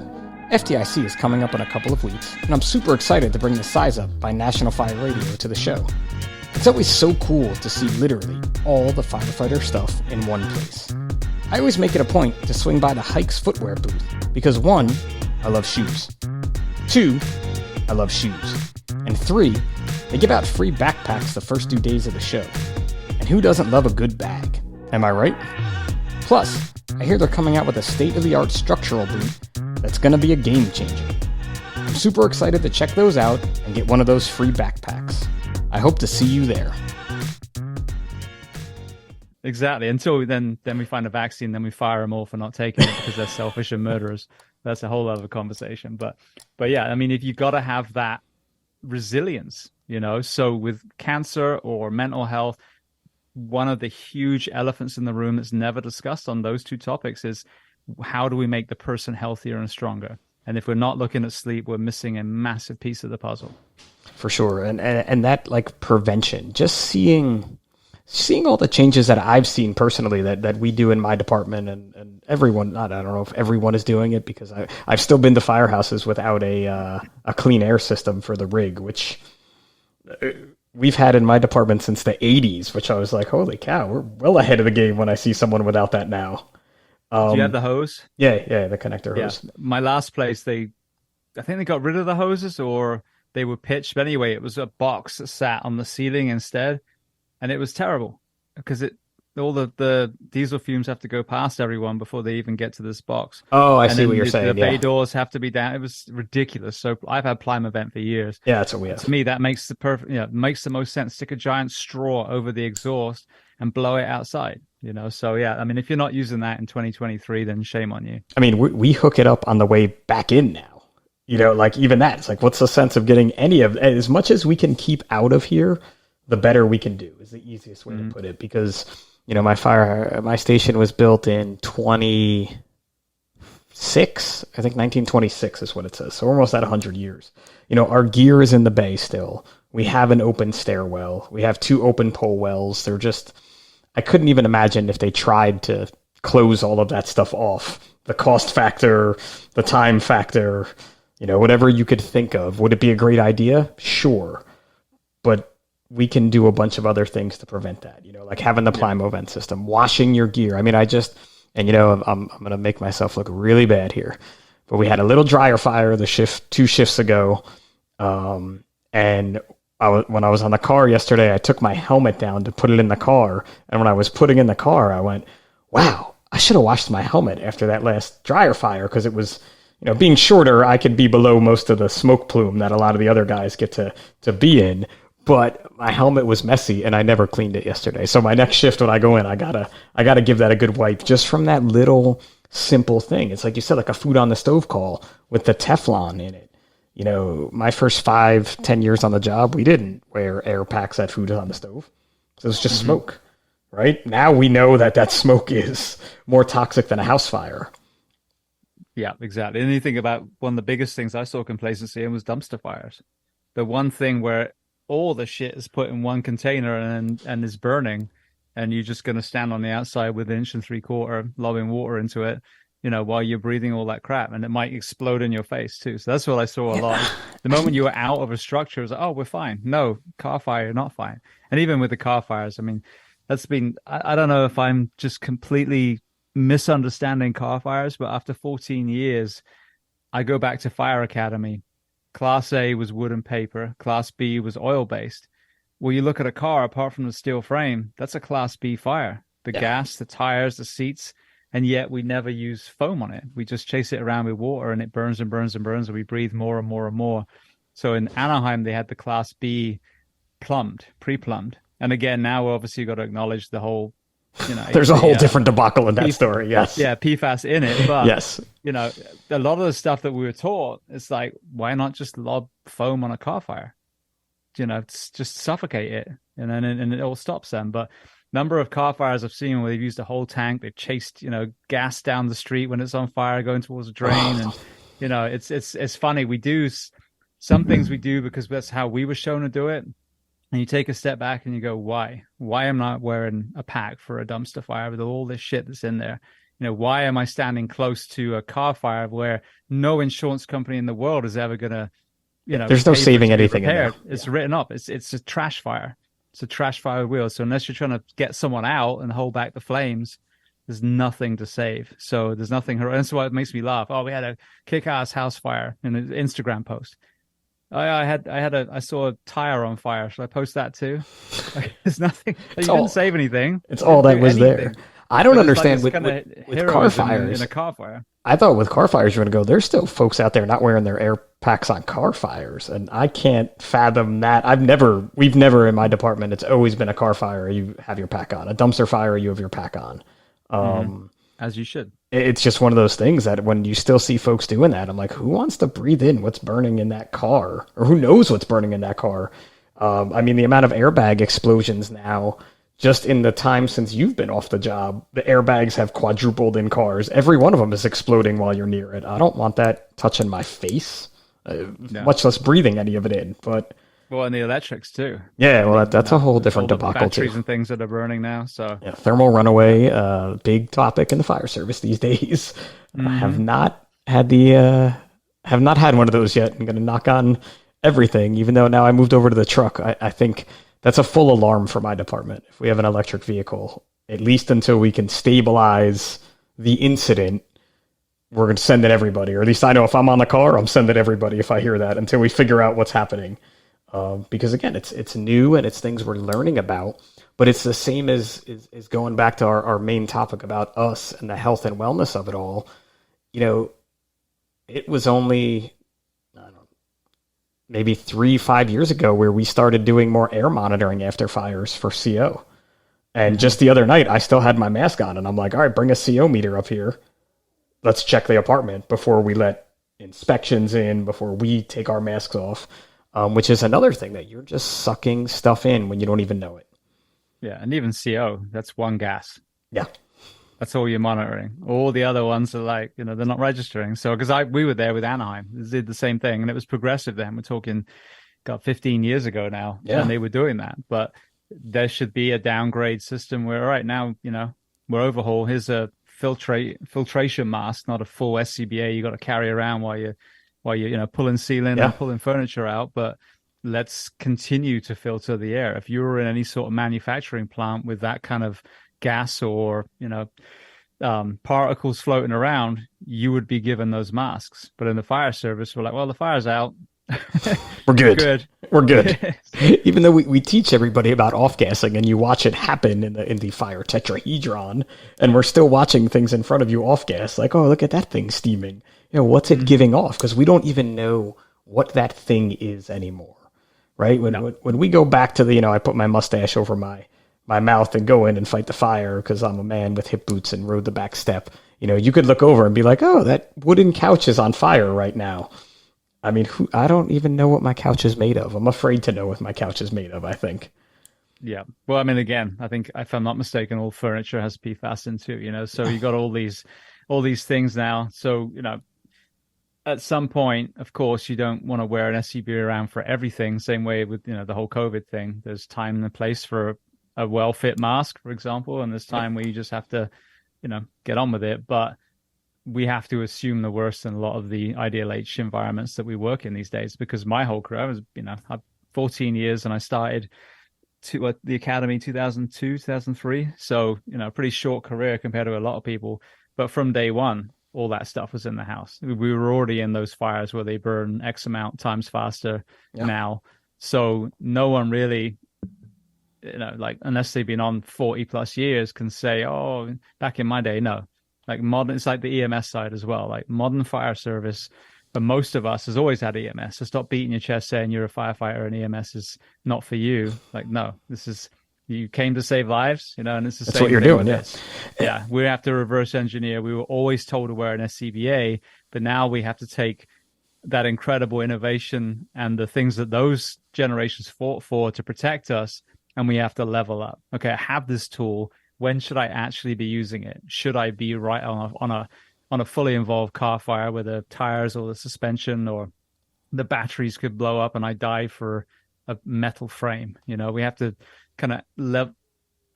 FDIC is coming up in a couple of weeks, and I'm super excited to bring the Size Up by National Fire Radio to the show. It's always so cool to see literally all the firefighter stuff in one place. I always make it a point to swing by the Hikes footwear booth because 1, I love shoes. 2, I love shoes. And 3, they give out free backpacks the first 2 days of the show. And who doesn't love a good bag? Am I right? Plus, I hear they're coming out with a state-of-the-art structural boot that's going to be a game changer. I'm super excited to check those out and get one of those free backpacks. I hope to see you there. Exactly. Until then we find a vaccine, then we fire them all for not taking it because they're selfish and murderers. That's a whole other conversation. But yeah, I mean, if you've got to have that resilience, so with cancer or mental health, one of the huge elephants in the room that's never discussed on those two topics is how do we make the person healthier and stronger? And if we're not looking at sleep, we're missing a massive piece of the puzzle. For sure. And that like prevention, just seeing all the changes that I've seen personally that we do in my department and everyone, I don't know if everyone is doing it, because I've still been to firehouses without a clean air system for the rig, which we've had in my department since the 80s, which I was like, holy cow, we're well ahead of the game when I see someone without that now. Do you have the hose? Yeah, the connector hose. My last place, I think they got rid of the hoses or they were pitched. But anyway, it was a box that sat on the ceiling instead. And it was terrible because all the diesel fumes have to go past everyone before they even get to this box. Oh, I see what you're saying. The bay doors have to be down. It was ridiculous. So I've had Plymouth vent for years. Yeah, that's what we have. To me, that makes makes the most sense. Stick a giant straw over the exhaust and blow it outside. So yeah, I mean, if you're not using that in 2023, then shame on you. I mean, we hook it up on the way back in now. Like even that, it's like, what's the sense of getting any of as much as we can keep out of here? The better we can do is the easiest way to put it, because my station was built in 26, I think 1926 is what it says. So we're almost at 100 years. Our gear is in the bay still. We have an open stairwell. We have 2 open pole wells. They're just, I couldn't even imagine if they tried to close all of that stuff off. The cost factor, the time factor, whatever you could think of. Would it be a great idea? Sure. But we can do a bunch of other things to prevent that, like having the Plimo vent system, washing your gear. I mean, I'm going to make myself look really bad here, but we had a little dryer fire 2 shifts ago. And when I was on the car yesterday, I took my helmet down to put it in the car. And when I was putting in the car, I went, wow, I should have washed my helmet after that last dryer fire. Cause it was, being shorter, I could be below most of the smoke plume that a lot of the other guys get to be in. But my helmet was messy and I never cleaned it yesterday. So my next shift when I go in, I gotta give that a good wipe just from that little simple thing. It's like you said, like a food on the stove call with the Teflon in it. My first 5-10 years on the job, we didn't wear air packs that food is on the stove. So it was just smoke, right? Now we know that smoke is more toxic than a house fire. Yeah, exactly. And you think about one of the biggest things I saw complacency in was dumpster fires. The one thing where all the shit is put in one container and is burning, and you're just going to stand on the outside with 1 3/4 inch lobbing water into it, while you're breathing all that crap, and it might explode in your face too. So that's what I saw a lot. The moment you were out of a structure, it was like, oh, we're fine. No, car fire, not fine. And even with the car fires, I mean, I don't know if I'm just completely misunderstanding car fires, but after 14 years, I go back to Fire Academy. Class A was wood and paper. Class B was oil-based. Well, you look at a car, apart from the steel frame, that's a Class B fire. The gas, the tires, the seats, and yet we never use foam on it. We just chase it around with water, and it burns and burns and burns, and we breathe more and more and more. So in Anaheim, they had the Class B pre-plumbed. And again, now obviously you've got to acknowledge the whole, there's a whole different debacle in that story. Yes. Yeah, PFAS in it. But, yes. A lot of the stuff that we were taught, it's like, why not just lob foam on a car fire? Just suffocate it, and then it all stops them. But number of car fires I've seen where they've used a whole tank, they've chased, gas down the street when it's on fire, going towards a drain. And, it's funny. We do some things we do because that's how we were shown to do it. And you take a step back and you go, why? Why am I not wearing a pack for a dumpster fire with all this shit that's in there? Why am I standing close to a car fire where no insurance company in the world is ever going to, there's no saving anything in there. It's written up. It's a trash fire. It's a trash fire with wheels. So unless you're trying to get someone out and hold back the flames, there's nothing to save. So there's nothing. That's why it makes me laugh. Oh, we had a kick-ass house fire in an Instagram post. I saw a tire on fire. Should I post that too? There's nothing. You didn't save anything. It's all that was there. I don't understand with car fires. In a car fire. I thought with car fires, you're going to go, there's still folks out there not wearing their air packs on car fires. And I can't fathom that. We've never in my department, it's always been a car fire, you have your pack on. A dumpster fire, you have your pack on. As you should. It's just one of those things that when you still see folks doing that, I'm like, who wants to breathe in what's burning in that car? Or who knows what's burning in that car? I mean, the amount of airbag explosions now, just in the time since you've been off the job, the airbags have quadrupled in cars. Every one of them is exploding while you're near it. I don't want that touching my face, No. much less breathing any of it in. But Well, and the electrics too. yeah, well, that's a whole different All the debacle batteries too. and things that are burning now. So Yeah, thermal runaway, big topic in the fire service these days. I have not had have not had one of those yet. I'm going to knock on everything, even though now I moved over to the truck. I think that's a full alarm for my department. If we have an electric vehicle, at least until we can stabilize the incident, we're going to send it everybody. Or at least I know if I'm on the car, I'm sending everybody if I hear that until we figure out what's happening. Because again, it's new and it's things we're learning about. But it's the same as going back to our main topic about us and the health and wellness of it all. You know, it was only, I don't know, maybe 3-5 years ago where we started doing more air monitoring after fires for CO. And just the other night, I still had my mask on, and I'm like, all right, bring a CO meter up here. Let's check the apartment before we let inspections in, before we take our masks off, which is another thing that you're just sucking stuff in when you don't even know it. yeah, and even CO, that's one gas. Yeah. That's all you're monitoring. All the other ones are like, they're not registering. So, because we were there with Anaheim, they did the same thing, and it was progressive then. We're talking, 15 years ago now, and they were doing that. But there should be a downgrade system where, all right, now, we're overhaul. Here's a filtration mask, not a full SCBA you got to carry around while you're pulling ceiling and pulling furniture out. But let's continue to filter the air. If you were in any sort of manufacturing plant with that kind of gas or particles floating around, you would be given those masks. But in the fire service, we're like, well, the fire's out. We're good. We're good. Even though we teach everybody about off-gassing and you watch it happen in the fire tetrahedron, and we're still watching things in front of you off-gas, like, oh, look at that thing steaming. What's it giving off? Because we don't even know what that thing is anymore, right? When we go back to the, I put my mustache over my mouth and go in and fight the fire because I'm a man with hip boots and rode the back step. You could look over and be like, oh, that wooden couch is on fire right now. I mean, I don't even know what my couch is made of. I'm afraid to know what my couch is made of, I think. Yeah. Well, I mean, again, I think if I'm not mistaken, all furniture has PFAS in too, so you got all these things now. So, at some point, of course, you don't want to wear an SCB around for everything. Same way with, the whole COVID thing. There's time and a place for a well-fit mask, for example, and there's time where you just have to, get on with it. But we have to assume the worst in a lot of the ideal H environments that we work in these days, because my whole career, I was, I've 14 years and I started the academy 2002, 2003. So, pretty short career compared to a lot of people. But from day one, all that stuff was in the house. We were already in those fires where they burn X amount times faster now. So no one really, unless they've been on 40 plus years, can say, oh, back in my day, no. Like modern, it's like the EMS side as well. Like modern fire service, but most of us has always had EMS. So stop beating your chest saying you're a firefighter and EMS is not for you. Like, no, you came to save lives, and it's the That's same what you're thing doing, yeah. We have to reverse engineer. We were always told to wear an SCBA, but now we have to take that incredible innovation and the things that those generations fought for to protect us, and we have to level up. Okay, I have this tool. When should I actually be using it? Should I be right on a fully involved car fire where the tires or the suspension or the batteries could blow up and I die for a metal frame? We have to kind of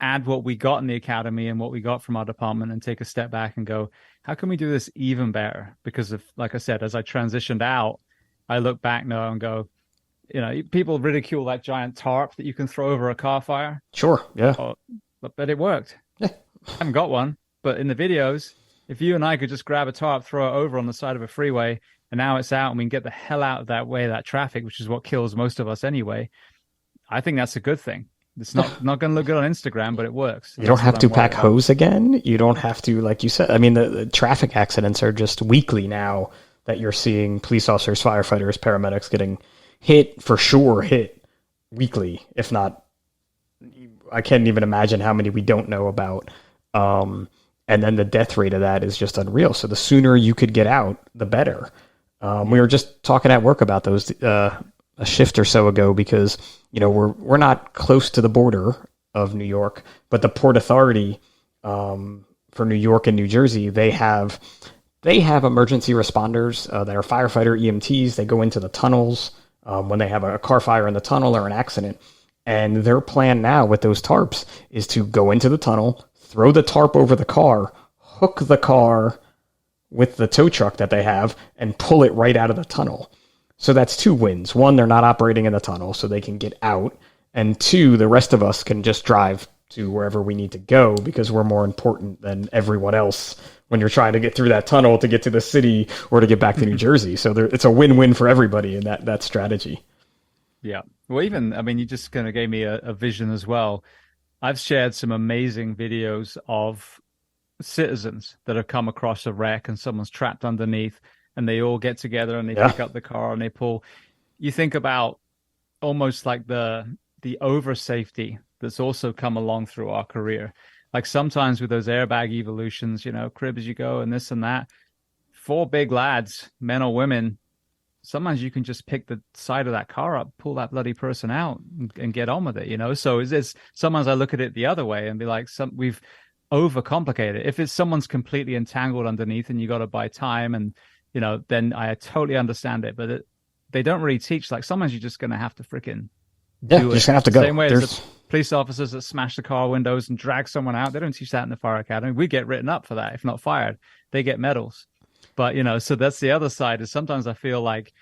add what we got in the academy and what we got from our department and take a step back and go, how can we do this even better? Because like I said, as I transitioned out, I look back now and go, people ridicule that giant tarp that you can throw over a car fire. Sure, yeah. But it worked. Yeah. I haven't got one, but in the videos, if you and I could just grab a tarp, throw it over on the side of a freeway, and now it's out and we can get the hell out of that way, that traffic, which is what kills most of us anyway, I think that's a good thing. It's not going to look good on Instagram, but it works. You don't have to pack hose again. You don't have to, like you said, I mean, the traffic accidents are just weekly now that you're seeing police officers, firefighters, paramedics getting hit weekly, if not, I can't even imagine how many we don't know about. And And then the death rate of that is just unreal. So the sooner you could get out, the better. We were just talking at work about those a shift or so ago, because we're not close to the border of New York, but the Port Authority for New York and New Jersey, they have emergency responders that are firefighter EMTs. They go into the tunnels when they have a car fire in the tunnel or an accident. And their plan now with those tarps is to go into the tunnel, throw the tarp over the car, hook the car with the tow truck that they have, and pull it right out of the tunnel. So that's two wins. One, they're not operating in the tunnel, so they can get out. And two, the rest of us can just drive to wherever we need to go, because we're more important than everyone else when you're trying to get through that tunnel to get to the city or to get back to New Jersey. So it's a win-win for everybody in that strategy. Yeah. Well, you just kind of gave me a vision as well. I've shared some amazing videos of citizens that have come across a wreck and someone's trapped underneath, and they all get together and they pick up the car and they pull. You think about almost like the over safety that's also come along through our career. Like sometimes with those airbag evolutions, crib as you go and this and that, 4 big lads, men or women, sometimes you can just pick the side of that car up, pull that bloody person out and get on with it, So it's sometimes I look at it the other way and be like, we've overcomplicated. If it's someone's completely entangled underneath and you got to buy time, and then I totally understand it. But they don't really teach. Like sometimes you're just going to have to freaking you're just gonna have to go. Same way as the police officers that smash the car windows and drag someone out. They don't teach that in the fire academy. We get written up for that, if not fired. They get medals. But so that's the other side. Is sometimes I feel like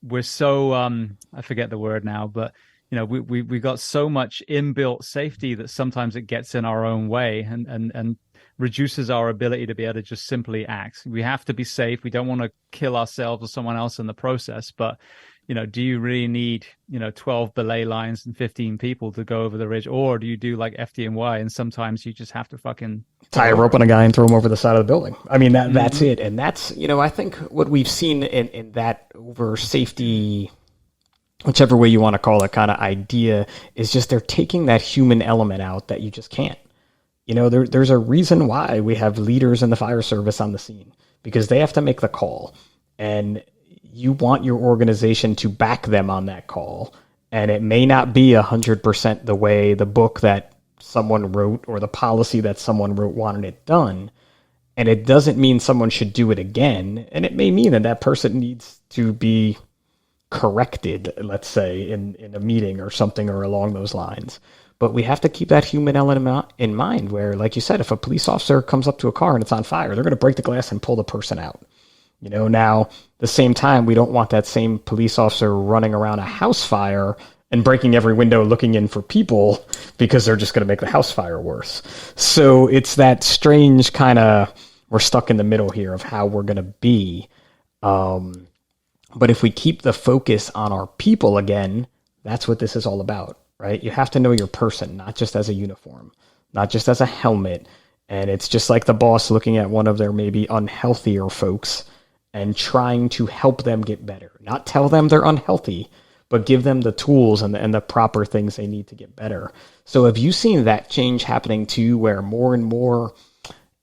we're so I forget the word now, but we got so much inbuilt safety that sometimes it gets in our own way and reduces our ability to be able to just simply act. We have to be safe. We don't want to kill ourselves or someone else in the process. But do you really need 12 belay lines and 15 people to go over the ridge, or do you do like FDNY and sometimes you just have to fucking tie a rope on a guy and throw him over the side of the building? I mean, that's it. And that's I think what we've seen in that over safety, whichever way you want to call it, kind of idea, is just they're taking that human element out that you just can't. There's a reason why we have leaders in the fire service on the scene, because they have to make the call, and you want your organization to back them on that call. And it may not be 100% the way the book that someone wrote or the policy that someone wrote wanted it done. And it doesn't mean someone should do it again. And it may mean that person needs to be corrected, let's say, in a meeting or something or along those lines. But we have to keep that human element in mind where, like you said, if a police officer comes up to a car and it's on fire, they're going to break the glass and pull the person out. Now, the same time, we don't want that same police officer running around a house fire and breaking every window looking in for people, because they're just going to make the house fire worse. So it's that strange kind of, we're stuck in the middle here of how we're going to be. But if we keep the focus on our people again, that's what this is all about, right? You have to know your person, not just as a uniform, not just as a helmet. And it's just like the boss looking at one of their maybe unhealthier folks and trying to help them get better. Not tell them they're unhealthy, but give them the tools and the proper things they need to get better. So have you seen that change happening too, where more and more,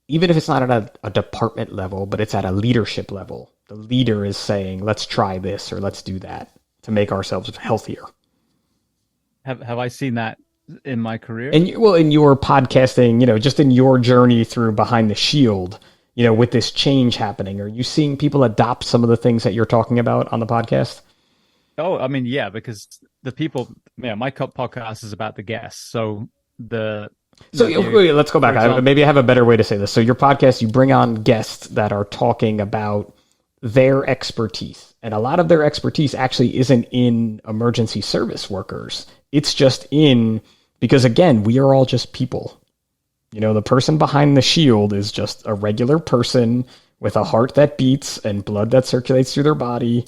even if it's not at a department level, but it's at a leadership level, the leader is saying, let's try this or let's do that to make ourselves healthier? Have I seen that in my career? And in your podcasting, just in your journey through Behind the Shield, with this change happening, are you seeing people adopt some of the things that you're talking about on the podcast? Oh, I mean, yeah, because the people, my podcast is about the guests. So let's go back. Maybe I have a better way to say this. So your podcast, you bring on guests that are talking about their expertise. And a lot of their expertise actually isn't in emergency service workers. It's just because again, we are all just people. The person behind the shield is just a regular person with a heart that beats and blood that circulates through their body,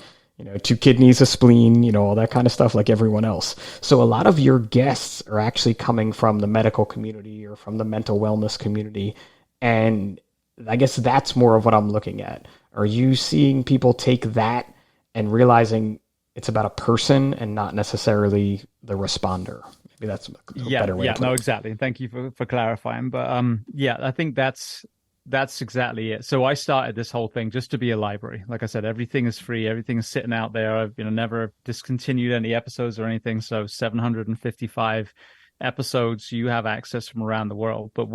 2 kidneys, a spleen, all that kind of stuff like everyone else. So a lot of your guests are actually coming from the medical community or from the mental wellness community. And I guess that's more of what I'm looking at. Are you seeing people take that and realizing it's about a person and not necessarily the responder? Maybe that's a better way to put it. No, exactly. Thank you for clarifying. But I think that's that's exactly it. So I started this whole thing just to be a library. Like I said, everything is free. Everything is sitting out there. I've never discontinued any episodes or anything. So 755 episodes you have access from around the world. But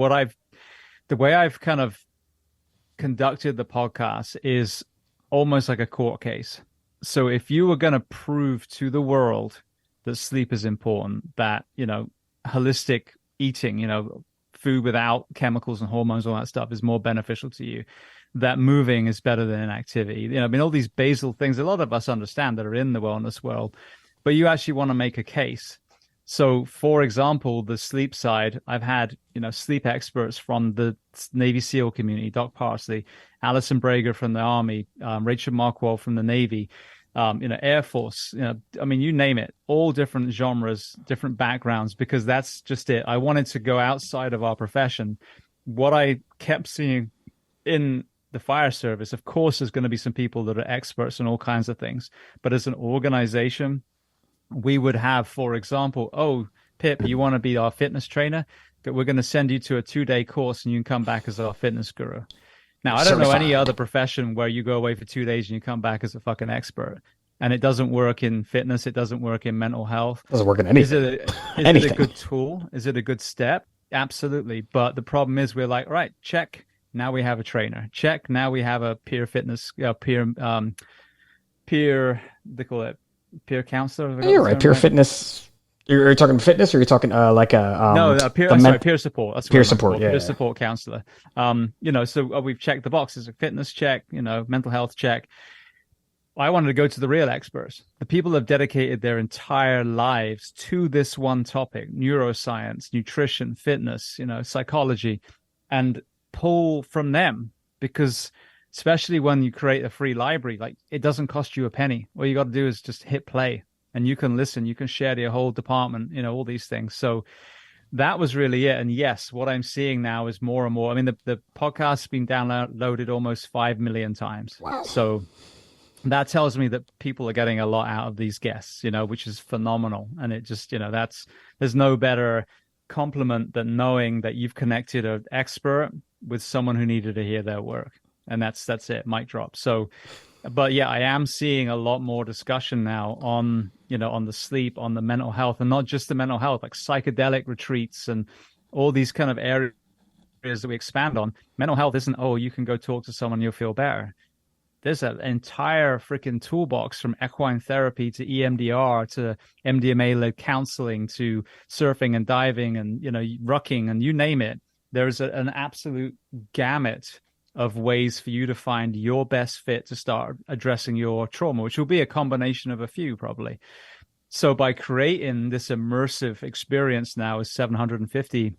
the way I've kind of conducted the podcast is almost like a court case. So if you were going to prove to the world that sleep is important, that, holistic eating, food without chemicals and hormones, all that stuff is more beneficial to you, that moving is better than inactivity. All these basal things, a lot of us understand that are in the wellness world, but you actually want to make a case. So, for example, the sleep side, I've had, sleep experts from the Navy SEAL community, Doc Parsley, Alison Brager from the Army, Rachel Markwell from the Navy, Air Force, you name it, all different genres, different backgrounds, because that's just it. I wanted to go outside of our profession. What I kept seeing in the fire service, of course, there's going to be some people that are experts in all kinds of things, but as an organization, we would have, for example, oh, Pip, you want to be our fitness trainer? We're going to send you to a 2-day course and you can come back as our fitness guru. Now, I don't know any other profession where you go away for 2 days and you come back as a fucking expert. And it doesn't work in fitness. It doesn't work in mental health. Doesn't work in anything. Is it a good tool? Is it a good step? Absolutely. But the problem is we're like, right, check. Now we have a trainer. Check. Now we have a peer fitness, they call it peer counselor. You're right. Peer fitness. You're talking fitness, or you're talking like a peer support. That's peer support. Yeah, peer support counselor. So we've checked the boxes: a fitness check, mental health check. I wanted to go to the real experts. The people have dedicated their entire lives to this one topic: neuroscience, nutrition, fitness, psychology, and pull from them, because especially when you create a free library, like, it doesn't cost you a penny. All you got to do is just hit play. And you can listen, you can share to your whole department, all these things. So that was really it. And yes, what I'm seeing now is more and more. The podcast's been downloaded almost 5 million times. Wow. So that tells me that people are getting a lot out of these guests, which is phenomenal. And it just, there's no better compliment than knowing that you've connected an expert with someone who needed to hear their work. And that's it, mic drop. So, but yeah, I am seeing a lot more discussion now on the sleep, on the mental health, and not just the mental health, like psychedelic retreats and all these kind of areas that we expand on. Mental health isn't, oh, you can go talk to someone, you'll feel better. There's an entire freaking toolbox, from equine therapy to EMDR to MDMA-led counseling to surfing and diving and, rucking and you name it. There's an absolute gamut of ways for you to find your best fit to start addressing your trauma, which will be a combination of a few probably. So by creating this immersive experience now is 750,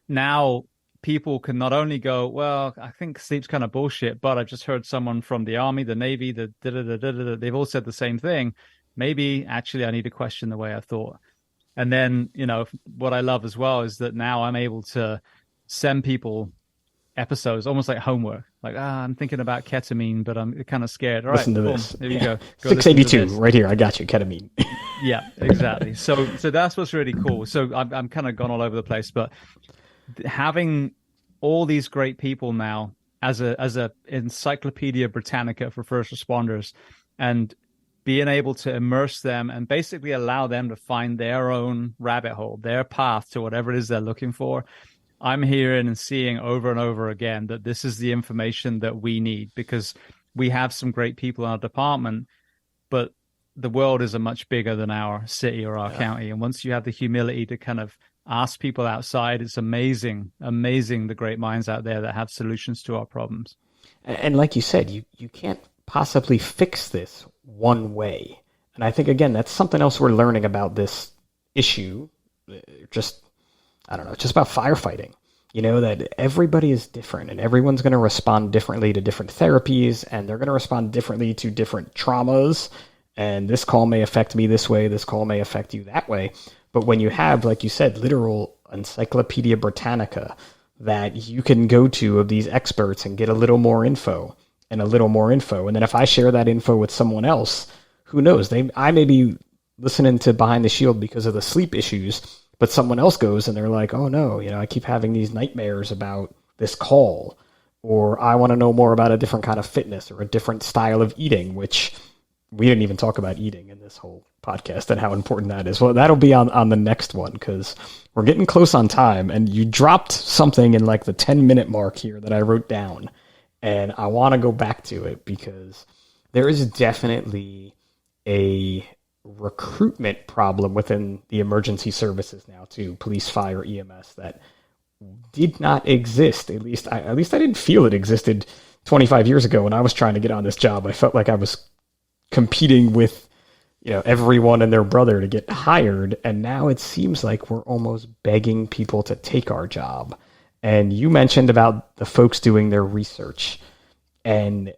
now people can not only go, well, I think sleep's kind of bullshit, but I've just heard someone from the Army, the Navy, they've all said the same thing. Maybe actually I need to question the way I thought. And then, what I love as well is that now I'm able to send people episodes almost like homework, like I'm thinking about ketamine, but I'm kind of scared. All right, listen to this. There you go. 682 right here. I got you, ketamine. Yeah, exactly. So that's what's really cool. So I'm kind of gone all over the place, but having all these great people now as a Encyclopedia Britannica for first responders, and being able to immerse them and basically allow them to find their own rabbit hole, their path to whatever it is they're looking for. I'm hearing and seeing over and over again that this is the information that we need, because we have some great people in our department, but the world is much bigger than our city or our county. And once you have the humility to kind of ask people outside, it's amazing the great minds out there that have solutions to our problems. And like you said, you can't possibly fix this one way. And I think, again, that's something else we're learning about this issue. Just about firefighting. That everybody is different and everyone's going to respond differently to different therapies, and they're going to respond differently to different traumas. And this call may affect me this way, this call may affect you that way. But when you have, like you said, literal Encyclopedia Britannica that you can go to of these experts and get a little more info and a little more info. And then if I share that info with someone else, who knows? I may be listening to Behind the Shield because of the sleep issues, but someone else goes and they're like, oh no, I keep having these nightmares about this call. or I want to know more about a different kind of fitness or a different style of eating, which we didn't even talk about eating in this whole podcast and how important that is. Well, that'll be on the next one because we're getting close on time, and you dropped something in like the 10-minute mark here that I wrote down, and I want to go back to it because there is definitely a recruitment problem within the emergency services now too, police, fire, EMS, that did not exist. At least I didn't feel it existed 25 years ago when I was trying to get on this job. I felt like I was competing with everyone and their brother to get hired, and now it seems like we're almost begging people to take our job. And you mentioned about the folks doing their research, and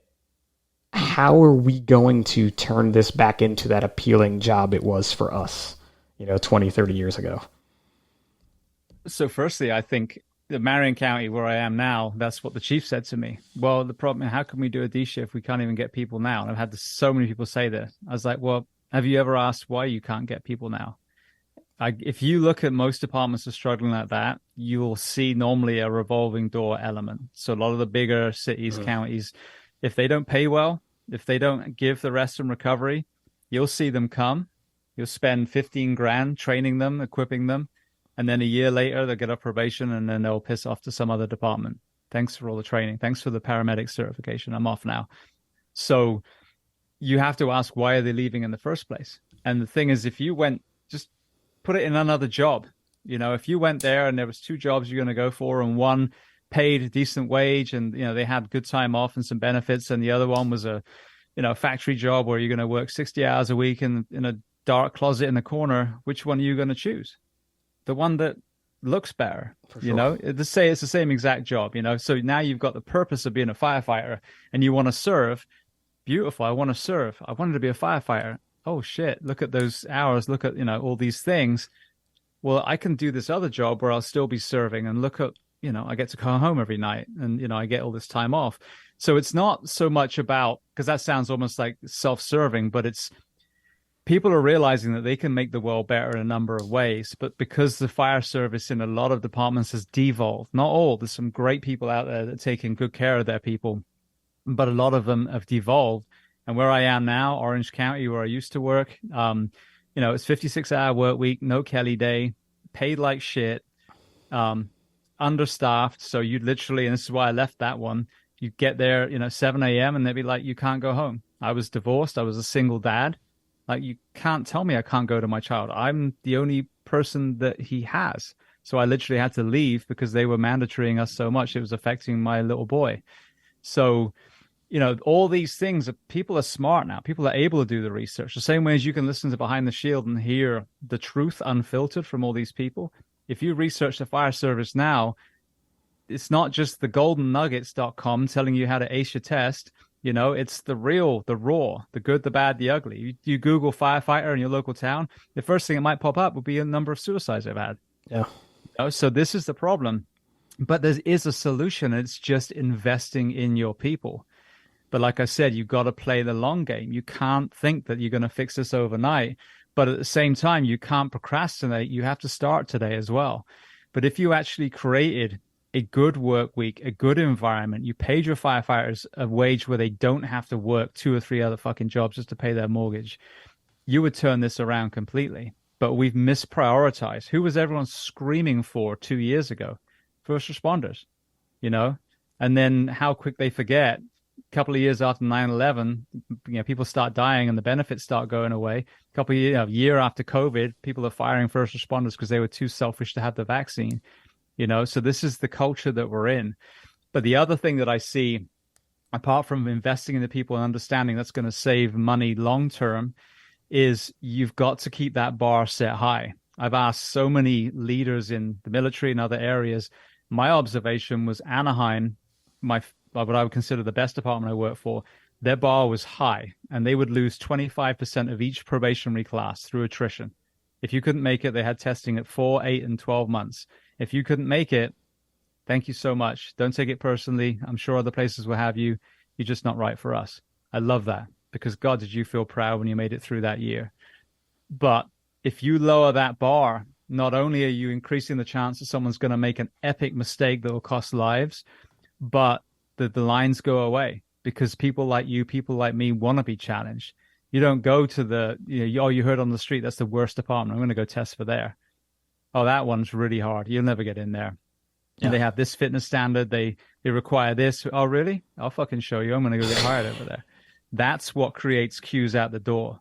how are we going to turn this back into that appealing job it was for us 20, 30 years ago? So firstly, I think the Marion County where I am now, that's what the chief said to me. Well, the problem is, how can we do a D shift? We can't even get people now. And I've had so many people say this. I was like, well, have you ever asked why you can't get people now? If you look at most departments are struggling like that, you'll see normally a revolving door element. So a lot of the bigger cities, counties, if they don't pay well, if they don't give the rest in recovery, you'll see them come. You'll spend 15 grand training them, equipping them. And then a year later, they'll get a probation, and then they'll piss off to some other department. Thanks for all the training. Thanks for the paramedic certification. I'm off now. So you have to ask, why are they leaving in the first place? And the thing is, if you went, just put it in another job. If you went there and there was 2 jobs you're going to go for, and one paid a decent wage and, they had good time off and some benefits, and the other one was a factory job where you're going to work 60 hours a week in a dark closet in the corner, which one are you going to choose? The one that looks better, sure. It's the same exact job, So now you've got the purpose of being a firefighter, and you want to serve. Beautiful. I want to serve. I wanted to be a firefighter. Oh shit. Look at those hours. Look at, all these things. Well, I can do this other job where I'll still be serving, and look at, I get to come home every night, and, I get all this time off. So it's not so much about, because that sounds almost like self-serving, but it's, people are realizing that they can make the world better in a number of ways, but because the fire service in a lot of departments has devolved, not all, there's some great people out there that are taking good care of their people, but a lot of them have devolved. And where I am now, Orange County, where I used to work, it's 56-hour work week, no Kelly day, paid like shit, understaffed. So you literally, and this is why I left that one, you get there, 7 a.m. and they'd be like, you can't go home. I was divorced. I was a single dad. Like, you can't tell me I can't go to my child. I'm the only person that he has. So I literally had to leave because they were mandatorying us so much. It was affecting my little boy. So, all these things, people are smart now. People are able to do the research. The same way as you can listen to Behind the Shield and hear the truth unfiltered from all these people. If you research the fire service now, it's not just the goldennuggets.com telling you how to ace your test. It's the real, the raw, the good, the bad, the ugly. You Google firefighter in your local town, the first thing that might pop up would be a number of suicides they've had. Yeah. So this is the problem. But there is a solution. It's just investing in your people. But like I said, you've got to play the long game. You can't think that you're going to fix this overnight. But at the same time, you can't procrastinate. You have to start today as well. But if you actually created a good work week, a good environment, you paid your firefighters a wage where they don't have to work 2 or 3 other fucking jobs just to pay their mortgage, you would turn this around completely. But we've misprioritized. Who was everyone screaming for 2 years ago? First responders, and then how quick they forget. A couple of years after 9/11, people start dying and the benefits start going away. A couple of years, year after COVID, people are firing first responders because they were too selfish to have the vaccine. So this is the culture that we're in. But the other thing that I see, apart from investing in the people and understanding that's going to save money long term, is you've got to keep that bar set high. I've asked so many leaders in the military and other areas. My observation was Anaheim, what I would consider the best department I work for, their bar was high, and they would lose 25% of each probationary class through attrition. If you couldn't make it, they had testing at 4, 8, and 12 months. If you couldn't make it, thank you so much. Don't take it personally. I'm sure other places will have you. You're just not right for us. I love that, because God, did you feel proud when you made it through that year? But if you lower that bar, not only are you increasing the chance that someone's going to make an epic mistake that will cost lives, but the lines go away because people like you, people like me want to be challenged. You don't go to the, you heard on the street, that's the worst department. I'm going to go test for there. Oh, that one's really hard. You'll never get in there. Yeah. And they have this fitness standard. They require this. Oh, really? I'll fucking show you. I'm going to go get hired over there. That's what creates queues out the door.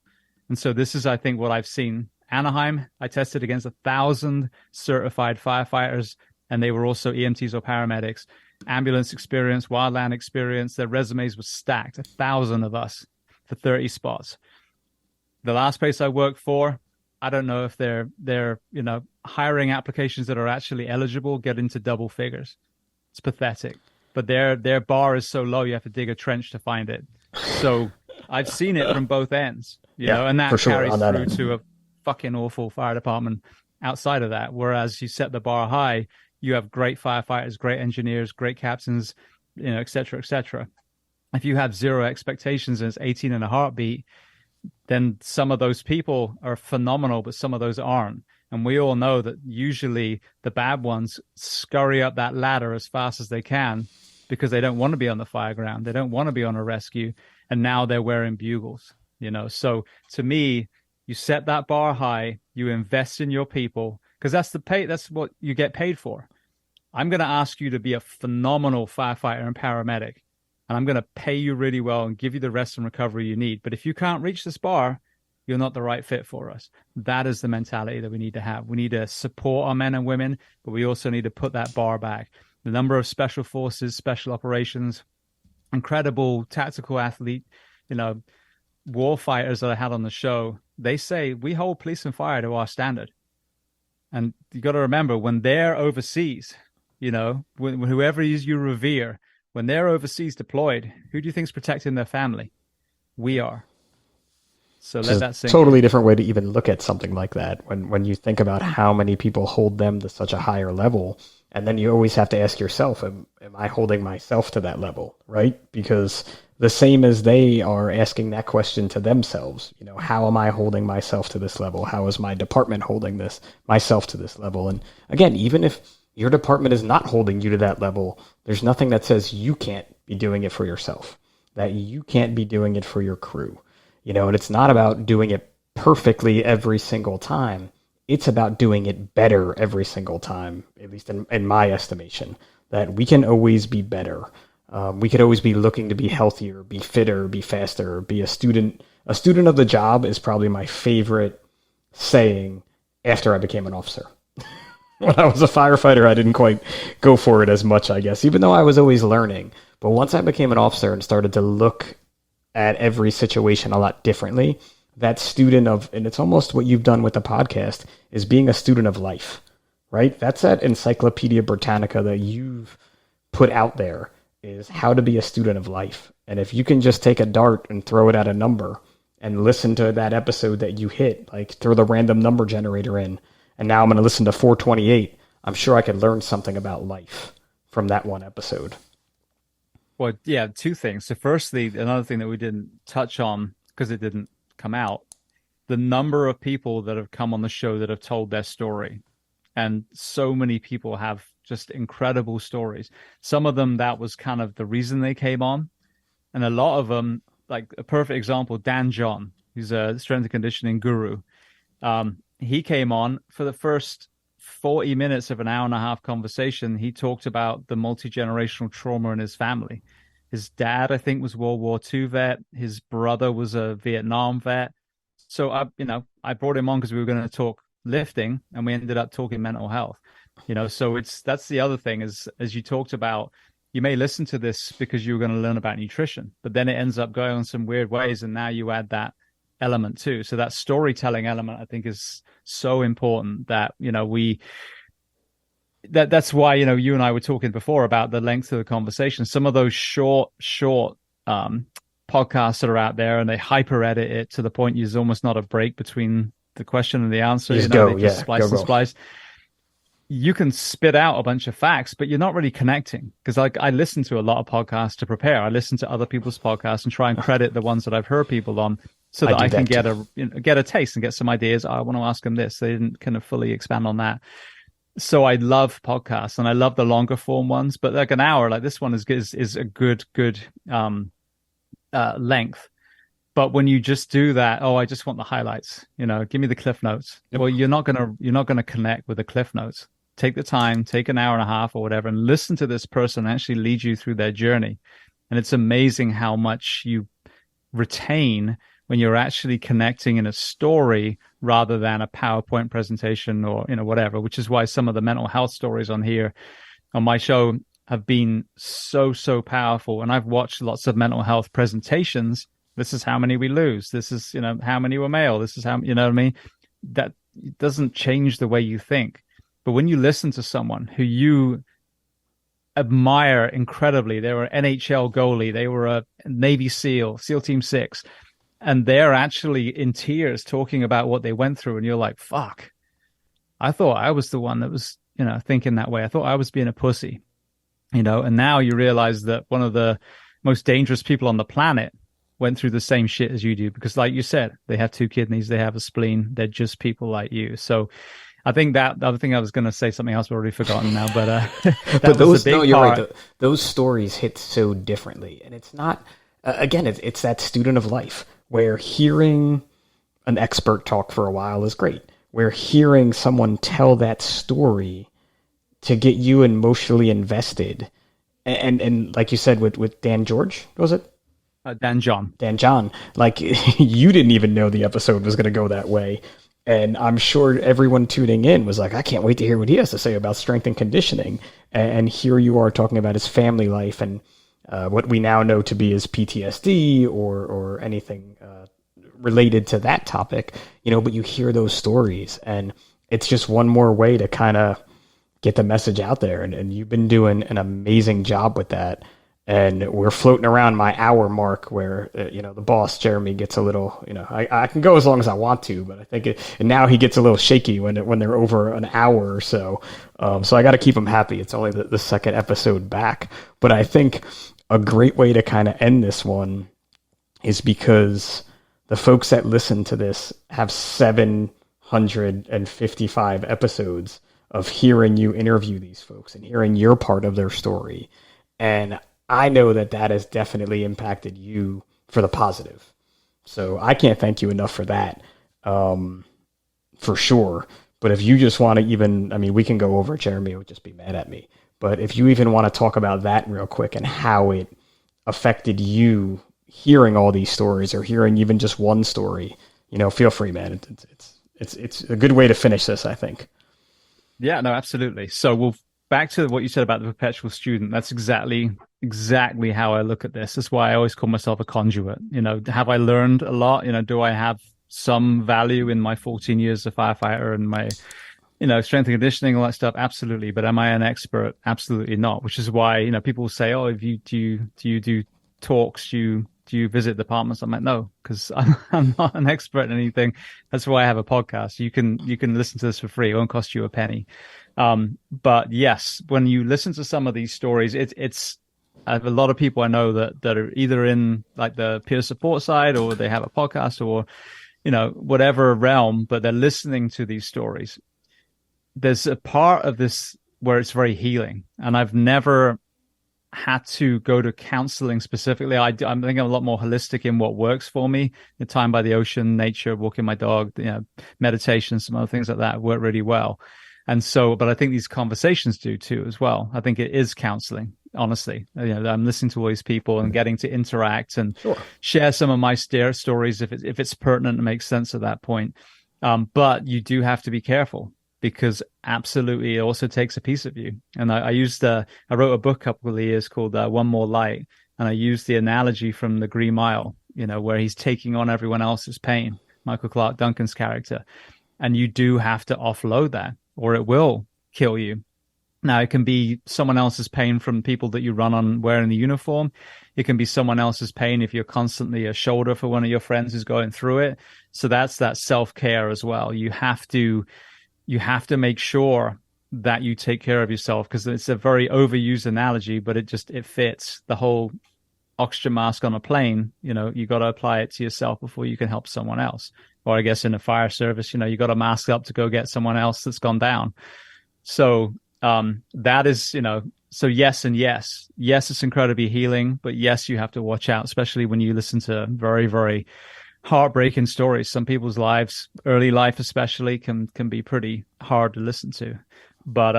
And so this is, I think, what I've seen. Anaheim, I tested against 1,000 certified firefighters, and they were also EMTs or paramedics. Ambulance experience, wildland experience. Their resumes were stacked. 1,000 of us for 30 spots. The last place I worked for, I don't know if they're hiring applications that are actually eligible get into double figures. It's pathetic. But their bar is so low you have to dig a trench to find it. So I've seen it from both ends, you know, and that carries through to a fucking awful fire department outside of that. Whereas you set the bar high, you have great firefighters, great engineers, great captains, et cetera, et cetera. If you have zero expectations and it's 18 and a heartbeat, then some of those people are phenomenal, but some of those aren't. And we all know that usually the bad ones scurry up that ladder as fast as they can because they don't want to be on the fire ground. They don't want to be on a rescue. And now they're wearing bugles, So to me, you set that bar high, you invest in your people, because that's what you get paid for. I'm going to ask you to be a phenomenal firefighter and paramedic, and I'm going to pay you really well and give you the rest and recovery you need. But if you can't reach this bar, you're not the right fit for us. That is the mentality that we need to have. We need to support our men and women, but we also need to put that bar back. The number of special forces, special operations, incredible tactical athlete, war fighters that I had on the show, they say we hold police and fire to our standard. And you got to remember, when they're overseas, whoever you revere, when they're overseas deployed, who do you think is protecting their family? We are. So let that sink in. Totally different way to even look at something like that. When you think about how many people hold them to such a higher level, and then you always have to ask yourself, am I holding myself to that level, right? Because the same as they are asking that question to themselves, how am I holding myself to this level? How is my department holding myself to this level? And again, even if your department is not holding you to that level, there's nothing that says you can't be doing it for yourself, that you can't be doing it for your crew. And it's not about doing it perfectly every single time. It's about doing it better every single time, at least in my estimation, that we can always be better. We could always be looking to be healthier, be fitter, be faster, be a student. A student of the job is probably my favorite saying after I became an officer. When I was a firefighter, I didn't quite go for it as much, I guess, even though I was always learning. But once I became an officer and started to look at every situation a lot differently, that student of, and it's almost what you've done with the podcast, is being a student of life, right? That's that Encyclopedia Britannica that you've put out there, is how to be a student of life. And if you can just take a dart and throw it at a number and listen to that episode that you hit, like throw the random number generator in, and now I'm going to listen to 428, I'm sure I could learn something about life from that one episode. Well, yeah, two things. So firstly, another thing that we didn't touch on because it didn't come out, the number of people that have come on the show that have told their story. And so many people have just incredible stories. Some of them, that was kind of the reason they came on. And a lot of them, like a perfect example, Dan John, who's a strength and conditioning guru. He came on for the first 40 minutes of an hour and a half conversation. He talked about the multi-generational trauma in his family. His dad, I think, was World War II vet. His brother was a Vietnam vet. So I brought him on because we were going to talk lifting, and we ended up talking mental health. So that's the other thing is, as you talked about, you may listen to this because you were going to learn about nutrition, but then it ends up going on some weird ways, and now you add that element too. So that storytelling element, I think, is so important that that's why you and I were talking before about the length of the conversation. Some of those short podcasts that are out there, and they hyper edit it to the point there's almost not a break between the question and the answer. They just splice. You can spit out a bunch of facts, but you're not really connecting. Because I listen to a lot of podcasts to prepare. I listen to other people's podcasts and try and credit the ones that I've heard people on, so that I can get a taste and get some ideas. I want to ask them this. They didn't kind of fully expand on that. So I love podcasts and I love the longer form ones, but like an hour, like this one is a good length. But when you just do that, oh, I just want the highlights, give me the cliff notes. Yep. Well, you're not gonna connect with the cliff notes. Take the time, take an hour and a half or whatever, and listen to this person actually lead you through their journey. And it's amazing how much you retain when you're actually connecting in a story rather than a PowerPoint presentation or whatever, which is why some of the mental health stories on here on my show have been so powerful. And I've watched lots of mental health presentations. This is how many we lose. This is, how many were male. This is how, you know what I mean? That doesn't change the way you think. But when you listen to someone who you admire incredibly, they were an NHL goalie, they were a Navy SEAL, SEAL Team 6, and they're actually in tears talking about what they went through. And you're like, fuck, I thought I was the one that was, thinking that way. I thought I was being a pussy, and now you realize that one of the most dangerous people on the planet went through the same shit as you do, because like you said, they have 2 kidneys, they have a spleen, they're just people like you. So I think that the other thing I was going to say something else, I've already forgotten now, but but those, no, you're right. Those stories hit so differently, and it's not, again, it's that student of life where hearing an expert talk for a while is great. Where hearing someone tell that story to get you emotionally invested, and like you said with Dan George, was it? Dan John, like you didn't even know the episode was going to go that way. And I'm sure everyone tuning in was like, I can't wait to hear what he has to say about strength and conditioning. And here you are talking about his family life and what we now know to be his PTSD or anything related to that topic, but you hear those stories and it's just one more way to kind of get the message out there. And you've been doing an amazing job with that. And we're floating around my hour mark where, the boss, Jeremy, gets a little, I can go as long as I want to, but I think and now he gets a little shaky when they're over an hour or so. So I got to keep him happy. It's only the second episode back. But I think a great way to kind of end this one is because the folks that listen to this have 755 episodes of hearing you interview these folks and hearing your part of their story. And I know that has definitely impacted you for the positive. So I can't thank you enough for that, for sure. But if you just want to we can go over it, Jeremy would just be mad at me. But if you even want to talk about that real quick and how it affected you hearing all these stories or hearing even just one story, feel free, man. It's a good way to finish this, I think. Yeah, no, absolutely. So we'll back to what you said about the perpetual student. That's exactly how I look at this. That's why I always call myself a conduit. Have I learned a lot? Do I have some value in my 14 years as a firefighter and my, strength and conditioning, all that stuff? Absolutely. But am I an expert? Absolutely not. Which is why, people say, oh, if you do you do talks, do you visit departments? I'm like, no, because I'm not an expert in anything. That's why I have a podcast. You can listen to this for free. It won't cost you a penny. But yes, when you listen to some of these stories, it's I have a lot of people I know that are either in like the peer support side or they have a podcast or, whatever realm, but they're listening to these stories. There's a part of this where it's very healing. And I've never had to go to counseling specifically. I think I'm a lot more holistic in what works for me. The time by the ocean, nature, walking my dog, meditation, some other things like that work really well. And so, but I think these conversations do too as well. I think it is counseling, honestly. I'm listening to all these people and getting to interact and share some of my stories if it's pertinent and makes sense at that point. But you do have to be careful because absolutely it also takes a piece of you. And I wrote a book a couple of years called One More Light. And I used the analogy from the Green Mile, where he's taking on everyone else's pain, Michael Clark Duncan's character. And you do have to offload that, or it will kill you. Now, it can be someone else's pain from people that you run on wearing the uniform. It can be someone else's pain if you're constantly a shoulder for one of your friends who's going through it. So that's that self-care as well. You have to make sure that you take care of yourself, because it's a very overused analogy, but it fits the whole oxygen mask on a plane. You got to apply it to yourself before you can help someone else. Or I guess in a fire service, you got to mask up to go get someone else that's gone down. So that is, so yes and yes. Yes, it's incredibly healing, but yes, you have to watch out, especially when you listen to very, very heartbreaking stories. Some people's lives, early life especially, can be pretty hard to listen to. But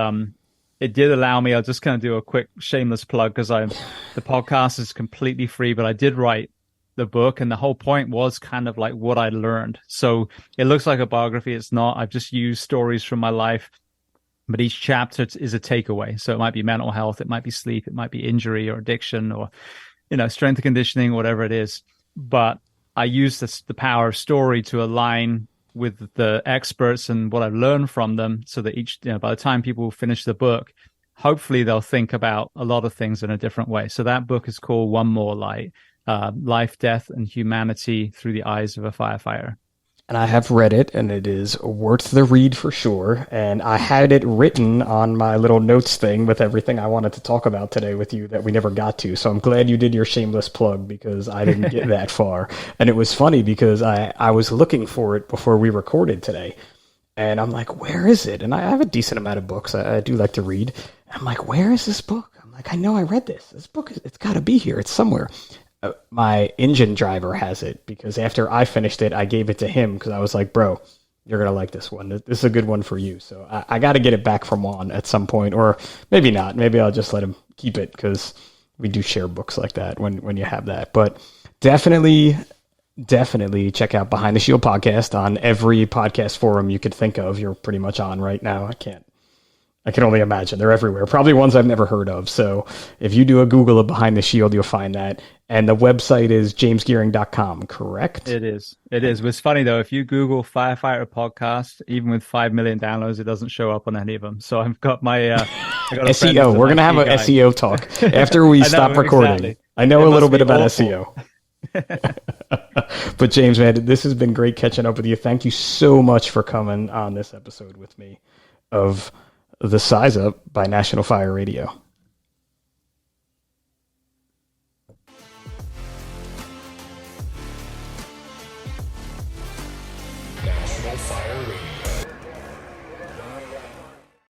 it did allow me, I'll just kind of do a quick shameless plug because the podcast is completely free, but I did write the book, and the whole point was kind of like what I learned. So it looks like a biography. It's not. I've just used stories from my life, but each chapter is a takeaway. So it might be mental health, it might be sleep, it might be injury or addiction, or strength and conditioning, whatever it is. But I use the power of story to align with the experts and what I've learned from them, so that each, by the time people finish the book, hopefully they'll think about a lot of things in a different way. So that book is called One More Light. Life, Death, and Humanity Through the Eyes of a Firefighter. And I have read it, and it is worth the read for sure. And I had it written on my little notes thing with everything I wanted to talk about today with you that we never got to. So I'm glad you did your shameless plug, because I didn't get that far. And it was funny because I was looking for it before we recorded today. And I'm like, where is it? And I have a decent amount of books. I do like to read. I'm like, where is this book? I'm like, I know I read this. This book, it's got to be here. It's somewhere. My engine driver has it, because after I finished it, I gave it to him because I was like, bro, you're going to like this one. This is a good one for you. So I got to get it back from Juan at some point, or maybe not. Maybe I'll just let him keep it, because we do share books like that when you have that. But definitely check out Behind the Shield podcast on every podcast forum you could think of. You're pretty much on right now. I can only imagine. They're everywhere. Probably ones I've never heard of. So if you do a Google of Behind the Shield, you'll find that. And the website is jamesgeering.com, correct? It is. It's funny, though. If you Google Firefighter Podcast, even with 5 million downloads, it doesn't show up on any of them. So I've got my... I got SEO. We're going to have an SEO talk after we stop recording. Exactly. I know a little bit about SEO. But James, man, this has been great catching up with you. Thank you so much for coming on this episode with me of The Size Up by National Fire Radio. National Fire Radio.